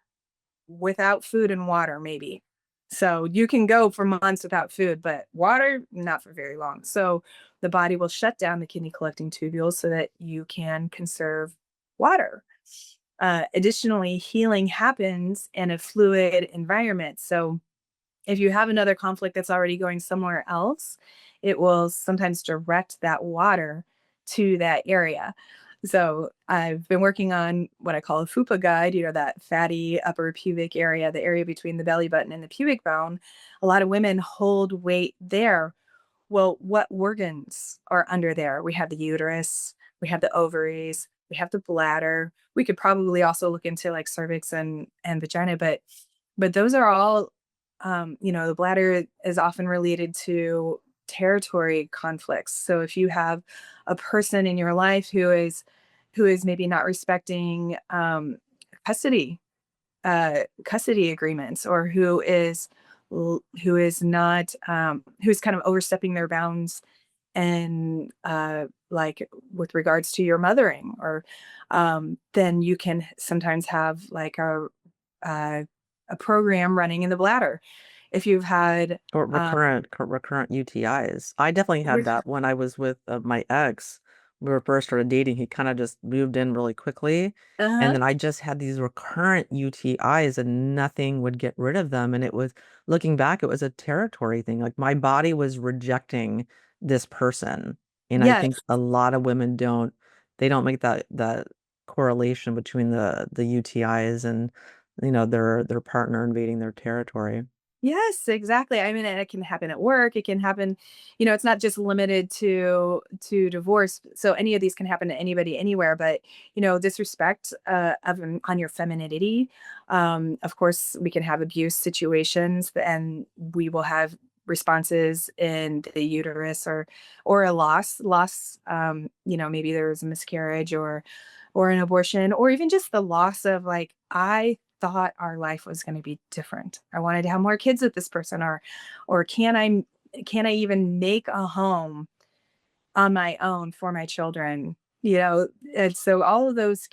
without food and water, maybe. So you can go for months without food, but water, not for very long. So the body will shut down the kidney collecting tubules so that you can conserve water. Additionally, healing happens in a fluid environment. So if you have another conflict that's already going somewhere else, it will sometimes direct that water to that area. So I've been working on what I call a fupa guide, that fatty upper pubic area, the area between the belly button and the pubic bone. A lot of women hold weight there. Well, what organs are under there? We have the uterus, we have the ovaries, we have the bladder. We could probably also look into like cervix and vagina, but those are all, the bladder is often related to territory conflicts. So if you have a person in your life who is maybe not respecting custody custody agreements, or who is not who's kind of overstepping their bounds, and like with regards to your mothering, or then you can sometimes have like uh, a program running in the bladder if you've had Or um, recurrent UTIs. I definitely had that when I was with my ex. We were first started dating. He kind of just moved in really quickly. And uh-huh. then I just had these recurrent UTIs and nothing would get rid of them. And it was, looking back, it was a territory thing. Like my body was rejecting this person. And I think Yes. a lot of women they don't make that correlation between the UTIs and, their partner invading their territory. Yes, exactly. I mean, and it can happen at work. It can happen, it's not just limited to divorce. So any of these can happen to anybody anywhere. But disrespect on your femininity. Of course, we can have abuse situations, and we will have responses in the uterus, or a loss. Maybe there was a miscarriage, or an abortion, or even just the loss of like, I thought our life was going to be different. I wanted to have more kids with this person, or can I even make a home on my own for my children? And so all of those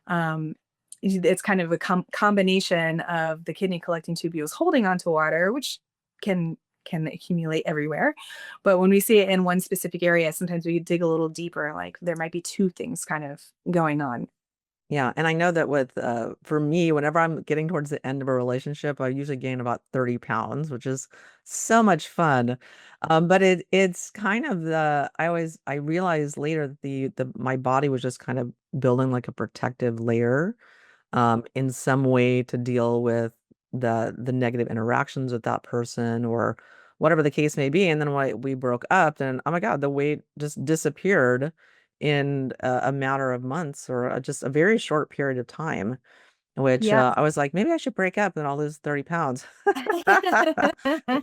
um it's kind of a combination of the kidney collecting tubules holding onto water, which can can accumulate everywhere. But when we see it in one specific area, sometimes we dig a little deeper, like there might be two things kind of going on. Yeah, and I know that for me, whenever I'm getting towards the end of a relationship, I usually gain about 30 pounds, which is so much fun. But it's kind of I realized later that my body was just kind of building like a protective layer in some way to deal with the negative interactions with that person or whatever the case may be. And then when we broke up, then oh my God, the weight just disappeared in a matter of months or just a very short period of time, which Yeah. I was like, maybe I should break up and I'll lose 30 pounds.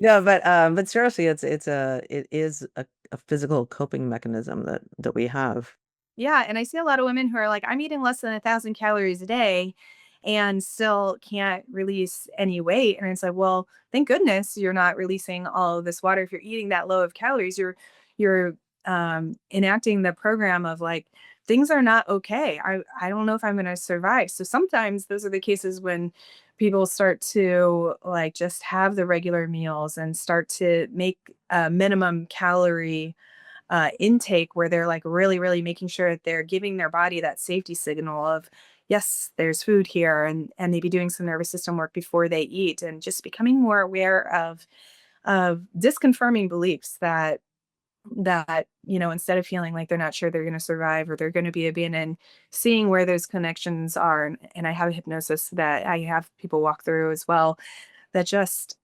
No, but seriously, it is a physical coping mechanism that we have. Yeah, and I see a lot of women who are like, I'm eating less than 1,000 calories a day and still can't release any weight. And it's like, well, thank goodness you're not releasing all of this water. If you're eating that low of calories, you're enacting the program of like, things are not okay. I don't know if I'm going to survive. So sometimes those are the cases when people start to like just have the regular meals and start to make a minimum calorie intake, where they're like really, really making sure that they're giving their body that safety signal of, yes, there's food here, and maybe doing some nervous system work before they eat, and just becoming more aware of disconfirming beliefs that instead of feeling like they're not sure they're going to survive or they're going to be abandoned, seeing where those connections are. And I have hypnosis that I have people walk through as well, that just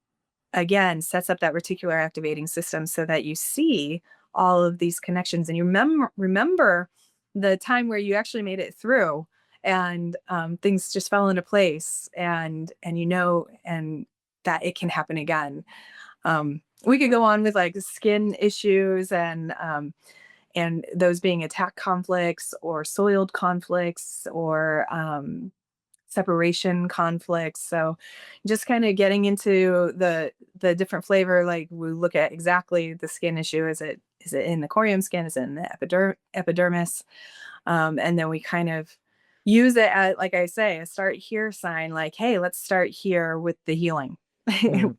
again sets up that reticular activating system so that you see all of these connections and you remember the time where you actually made it through, and things just fell into place, and and that it can happen again. We could go on with like skin issues and those being attack conflicts or soiled conflicts or separation conflicts. So just kind of getting into the different flavor, like we look at exactly the skin issue. Is it in the corium skin? Is it in the epidermis? And then we kind of use it at, like I say, a start here sign, like, hey, let's start here with the healing. Mhm.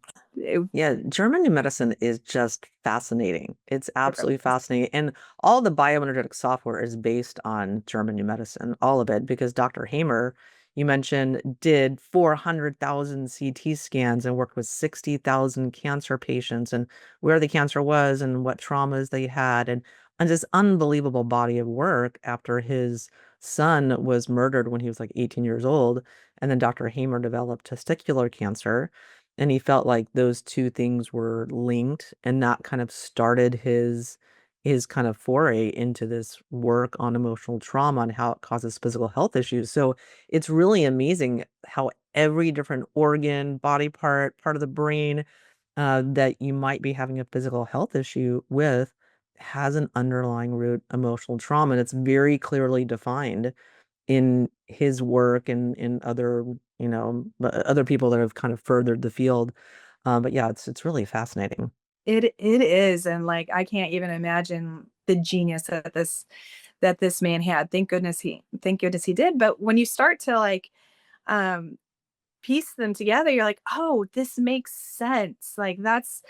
Yeah, German new medicine is just fascinating. It's It really absolutely is. fascinating. And all the bioenergetic software is based on German new medicine, all of it, because Dr. Hamer, you mentioned, did 400,000 CT scans and worked with 60,000 cancer patients and where the cancer was and what traumas they had. And this unbelievable body of work after his son was murdered when he was like 18 years old. And then Dr. Hamer developed testicular cancer. And he felt like those two things were linked, and that kind of started his kind of foray into this work on emotional trauma and how it causes physical health issues. So it's really amazing how every different organ, body part of the brain that you might be having a physical health issue with has an underlying root emotional trauma. And it's very clearly defined in his work and in other, other people that have kind of furthered the field. But yeah, it's really fascinating. It is, and like I can't even imagine the genius that this man had. Thank goodness he did. But when you start to like um piece them together, you're like, oh, this makes sense. Like that's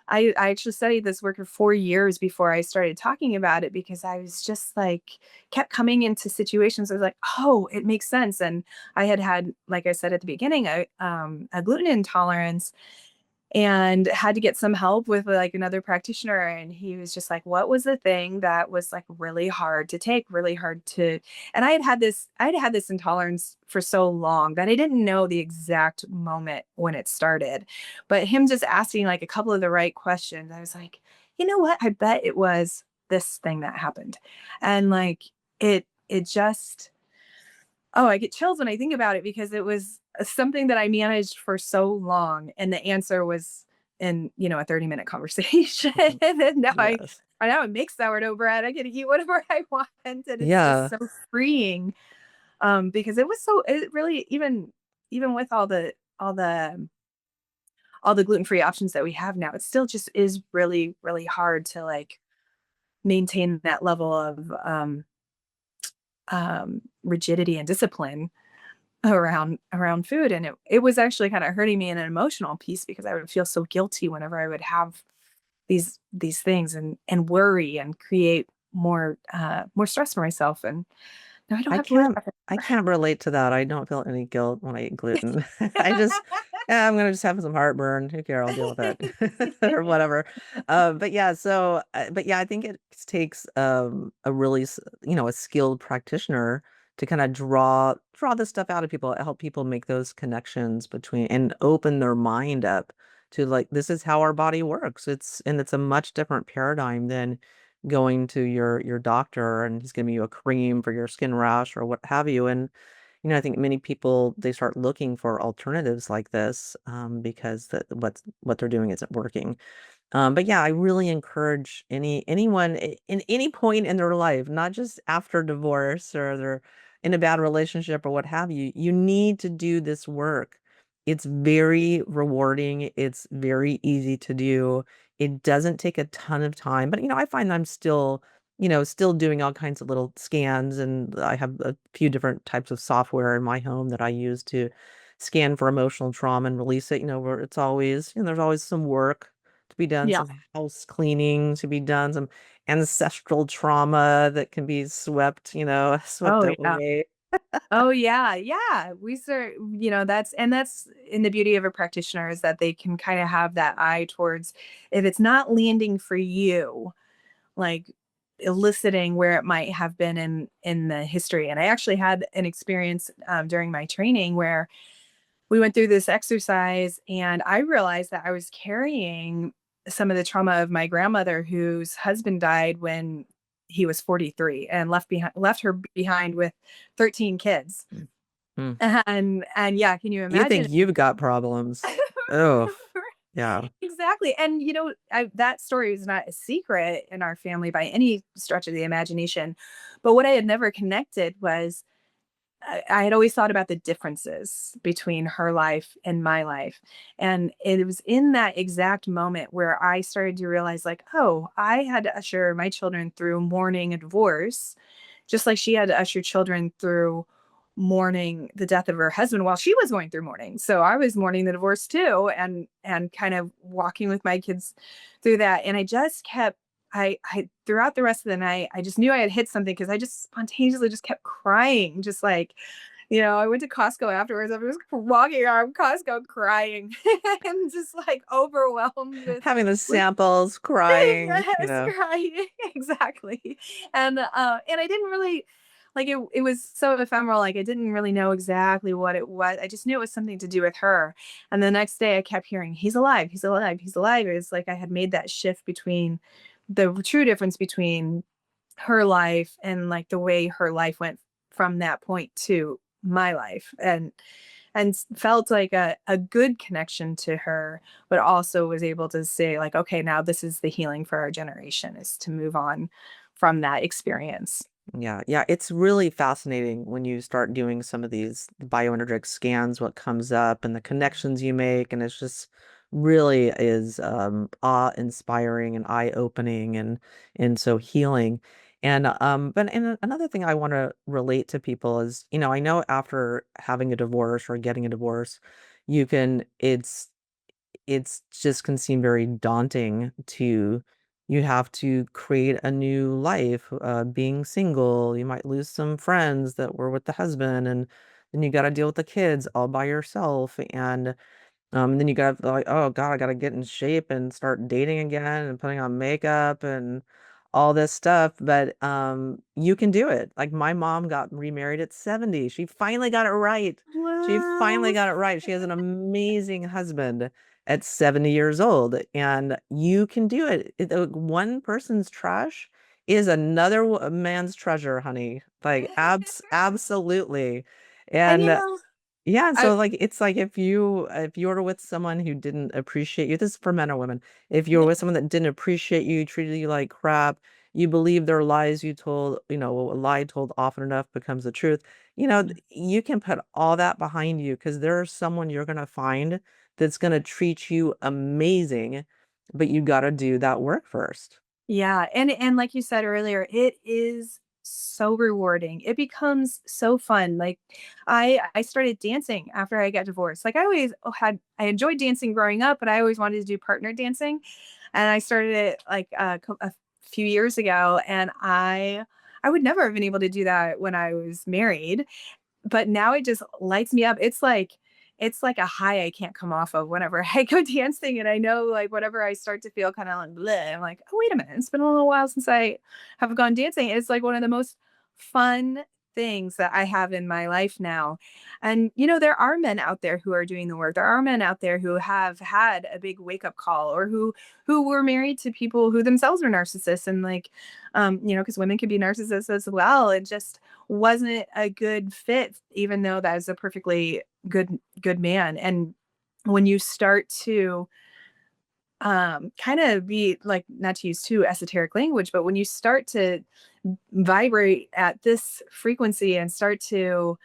I actually studied this work for 4 years before I started talking about it, because I was just like kept coming into situations. I was like, oh, it makes sense. And I had, like I said at the beginning, a gluten intolerance, and had to get some help with like another practitioner, and he was just like, what was the thing that was like really hard to take, really hard to. And I had had this intolerance for so long that I didn't know the exact moment when it started, but him just asking like a couple of the right questions, I was like, you know what, I bet it was this thing that happened. And like it just, oh, I get chills when I think about it, because it was something that I managed for so long, and the answer was in, a 30-minute conversation. Mhm. And Yes. now I make sourdough bread. I get to eat whatever I want, and it's just Yeah. so freeing. Because it really, even with all the gluten-free options that we have now, it still just is really, really hard to like maintain that level of rigidity and discipline around food. And it was actually kind of hurting me in an emotional piece, because I would feel so guilty whenever I would have these things, and worry and create more stress for myself, and now I don't I have to worry can't about I it. can't relate to that. I don't feel any guilt when I eat gluten. I just, yeah, I'm gonna just have some heartburn. Who care? I'll deal with it or whatever. But yeah, but yeah, I think it takes a really, a skilled practitioner to kind of draw this stuff out of people, help people make those connections between and open their mind up to like this is how our body works. It's a much different paradigm than going to your doctor and he's giving you a cream for your skin rash or what have you. And I think many people they start looking for alternatives like this because what they're doing isn't working. But yeah, I really encourage anyone in any point in their life, not just after divorce or they're in a bad relationship or what have you. You need to do this work. It's very rewarding. It's very easy to do. It doesn't take a ton of time, but I find I'm still doing all kinds of little scans, and I have a few different types of software in my home that I use to scan for emotional trauma and release it. Where it's always, there's always some work to be done, Yeah. some house cleaning to be done, some ancestral trauma that can be swept Oh, yeah. away. Oh yeah, yeah. We start, that's in the beauty of a practitioner is that they can kind of have that eye towards if it's not landing for you, like eliciting where it might have been in the history. And I actually had an experience during my training where we went through this exercise and I realized that I was carrying some of the trauma of my grandmother whose husband died when he was 43 and left her behind with 13 kids. Mm. And yeah, can you You think imagine? you've got problems. Oh, yeah. Exactly. And that story is not a secret in our family by any stretch of the imagination. But what I had never connected was I had always thought about the differences between her life and my life. And it was in that exact moment where I started to realize, like, oh, I had to usher my children through mourning a divorce, just like she had to usher children through mourning the death of her husband while she was going through mourning. So I was mourning the divorce too, and kind of walking with my kids through that. And I just kept I throughout the rest of the night, I just knew I had hit something because I just spontaneously just kept crying, just like, I went to Costco afterwards. I was walking around Costco crying and just like overwhelmed Having the with samples, crying, yes, crying. Exactly. And I didn't really like it was so ephemeral, like I didn't really know exactly what it was. I just knew it was something to do with her. And the next day I kept hearing, he's alive, he's alive, he's alive. It's like I had made that shift between the true difference between her life and like the way her life went from that point to my life, and felt like a good connection to her, but also was able to say like, okay, now this is the healing for our generation, is to move on from that experience. yeah, yeah, it's really fascinating when you start doing some of these bioenergetic scans, what comes up and the connections you make, and it's just really is awe-inspiring and eye-opening and so healing. And another thing I want to relate to people is, I know after having a divorce or getting a divorce, you can it's just can seem very daunting to you have to create a new life, being single, you might lose some friends that were with the husband, and then you gotta deal with the kids all by yourself, and then you got like, "Oh god, I gotta get in shape and start dating again and putting on makeup and all this stuff," but, you can do it. Like, my mom got remarried at 70. She finally got it right. She finally Wow. got it right. She has an amazing husband at 70 years old, and you can do it. One person's trash is another man's treasure, honey. Like, absolutely. And And yeah, and I so, like, it's like if you were with someone who didn't appreciate you, this is for men or women. If you were with someone that didn't appreciate you, treated you like crap, you believe their lies you told, a lie told often enough becomes the truth. You can put all that behind you because there's someone you're gonna find that's gonna treat you amazing, but you gotta do that work first. Yeah, and like you said earlier, it is so rewarding. It becomes so fun. Like I started dancing after I got divorced. Like I enjoyed dancing growing up, but I always wanted to do partner dancing. And I started it like a few years ago, and I would never have been able to do that when I was married, but now it just lights me up. It's like a high I can't come off of whenever I go dancing. And I know like whenever I start to feel kind of like bleh, I'm like, oh wait a minute, it's been a little while since I have gone dancing. It's like one of the most fun things that I have in my life now. And there are men out there who are doing the work. There are men out there who have had a big wake up call, or who were married to people who themselves are narcissists, and like because women can be narcissists as well. It just wasn't a good fit, even though that is a perfectly good man. And when you start to kind of be like, not to use too esoteric language, but when you start to vibrate at this frequency and start to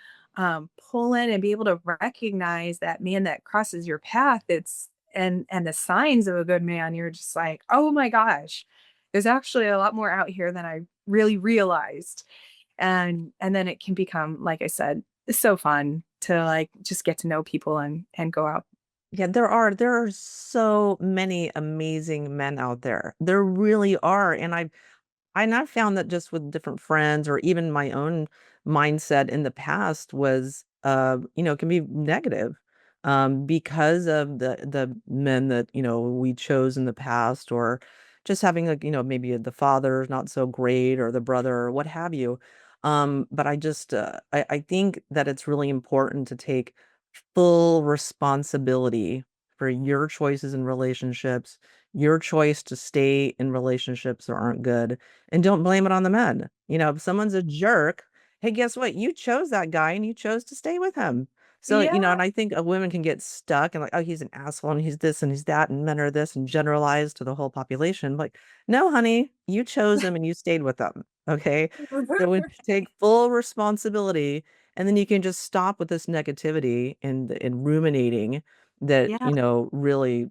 pull in and be able to recognize that man that crosses your path, it's and the signs of a good man, you're just like, oh my gosh, there's actually a lot more out here than I really realized. And then it can become, like I said, so fun to like just get to know people and go out. Yeah, there are so many amazing men out there. There really are, and and I've found that just with different friends or even my own mindset in the past was, can be negative, because of the men that, we chose in the past, or just having maybe the father's not so great, or the brother, or what have you. But I think that it's really important to take full responsibility for your choices in relationships, your choice to stay in relationships that aren't good, and don't blame it on the men. If someone's a jerk, hey, guess what? You chose that guy and you chose to stay with him. So, Yeah. and I think a women can get stuck and like, oh, he's an asshole and he's this and he's that and men are this and generalize to the whole population. Like, no, honey, you chose them and you stayed with them. Okay. So we take full responsibility, and then you can just stop with this negativity and ruminating that, Yeah. really,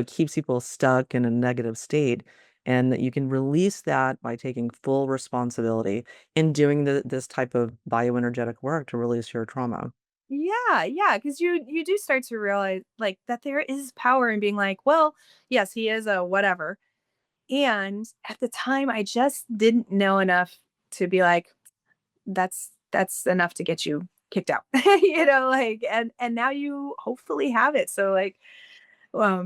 keeps people stuck in a negative state, and that you can release that by taking full responsibility and doing this type of bioenergetic work to release your trauma. Yeah, yeah, because you do start to realize like that there is power in being like, well, yes, he is a whatever. And at the time I just didn't know enough to be like, that's enough to get you kicked out. Like and now you hopefully have it. So like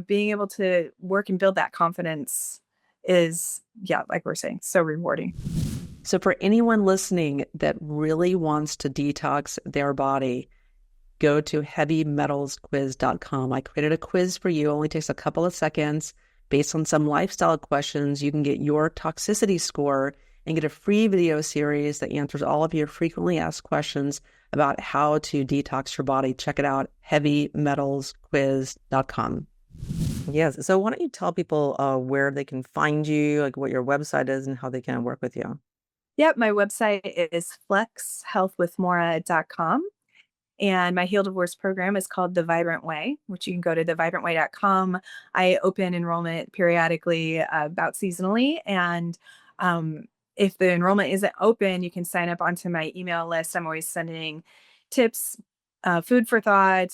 being able to work and build that confidence is, yeah, like we're saying, so rewarding. So for anyone listening that really wants to detox their body, go to heavymetalsquiz.com. I created a quiz for you. It only takes a couple of seconds. Based on some lifestyle questions, you can get your toxicity score and get a free video series that answers all of your frequently asked questions about how to detox your body. Check it out, heavymetalsquiz.com. Yes. So why don't you tell people where they can find you, like what your website is and how they can work with you? Yep, my website is flexhealthwithmaura.com. And my Heal Divorce program is called The Vibrant Way, which you can go to thevibrantway.com. I open enrollment periodically, about seasonally. And if the enrollment isn't open, you can sign up onto my email list. I'm always sending tips, food for thought,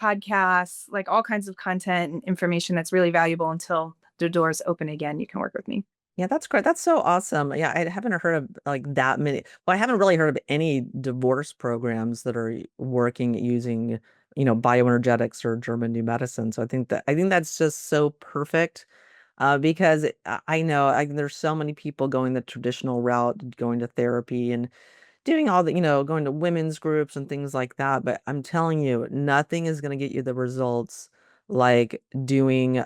podcasts, like all kinds of content and information that's really valuable until the doors open again. You can work with me. Yeah, that's great. That's so awesome. Yeah, I haven't heard of like that many. Well, I haven't really heard of any divorce programs that are working using, bioenergetics or German new medicine. So I think that's just so perfect. Because I know there's so many people going the traditional route, going to therapy and doing all the, going to women's groups and things like that. But I'm telling you, nothing is going to get you the results like doing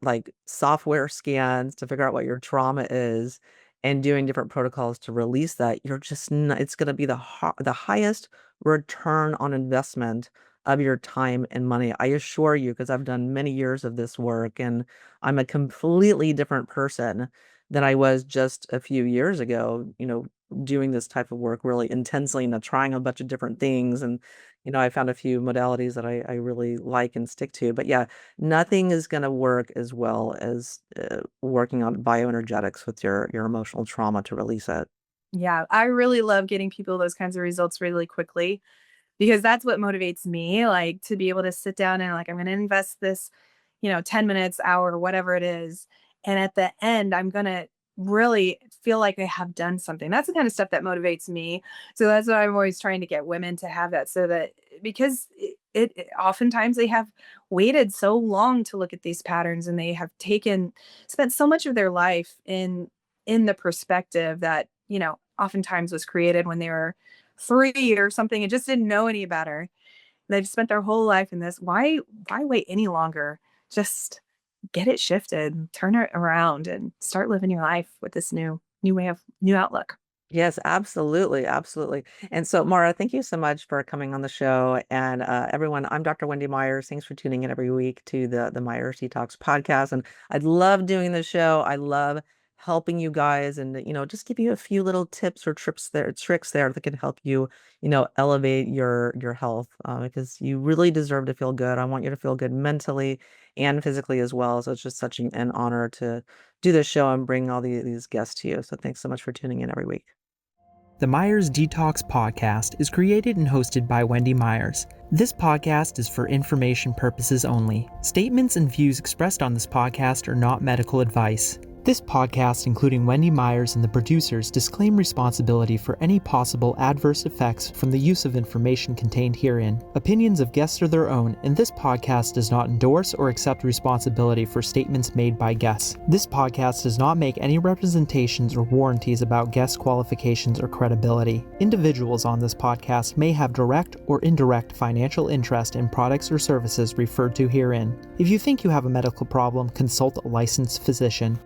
like software scans to figure out what your trauma is and doing different protocols to release that. You're just not, it's going to be the highest return on investment of your time and money. I assure you, because I've done many years of this work and I'm a completely different person than I was just a few years ago, doing this type of work really intensely and trying a bunch of different things. And, I found a few modalities that I really like and stick to. But yeah, nothing is going to work as well as working on bioenergetics with your emotional trauma to release it. Yeah, I really love getting people those kinds of results really quickly because that's what motivates me, like, to be able to sit down and, like, I'm gonna invest this, 10 minutes, hour, whatever it is, and at the end, I'm gonna really feel like I have done something. That's the kind of stuff that motivates me. So that's why I'm always trying to get women to have that so that because oftentimes they have waited so long to look at these patterns and they have spent so much of their life in the perspective that, oftentimes was created when they were 3 or something and just didn't know any better. They've spent their whole life in this. Why wait any longer? Just get it shifted, turn it around and start living your life with this new way of new outlook. Yes, absolutely, absolutely. And so, Mara, thank you so much for coming on the show. And everyone, I'm Dr. Wendy Myers. Thanks for tuning in every week to the Myers Detox podcast. And I love doing the show. I love helping you guys, and just give you a few little tips or tricks there that can help you, elevate your health, because you really deserve to feel good. I want you to feel good mentally and physically as well. So it's just such an honor to do this show and bring all these guests to you. So thanks so much for tuning in every week. The Myers Detox Podcast is created and hosted by Wendy Myers. This podcast is for information purposes only. Statements and views expressed on this podcast are not medical advice. This podcast, including Wendy Myers and the producers, disclaim responsibility for any possible adverse effects from the use of information contained herein. Opinions of guests are their own, and this podcast does not endorse or accept responsibility for statements made by guests. This podcast does not make any representations or warranties about guest qualifications or credibility. Individuals on this podcast may have direct or indirect financial interest in products or services referred to herein. If you think you have a medical problem, consult a licensed physician.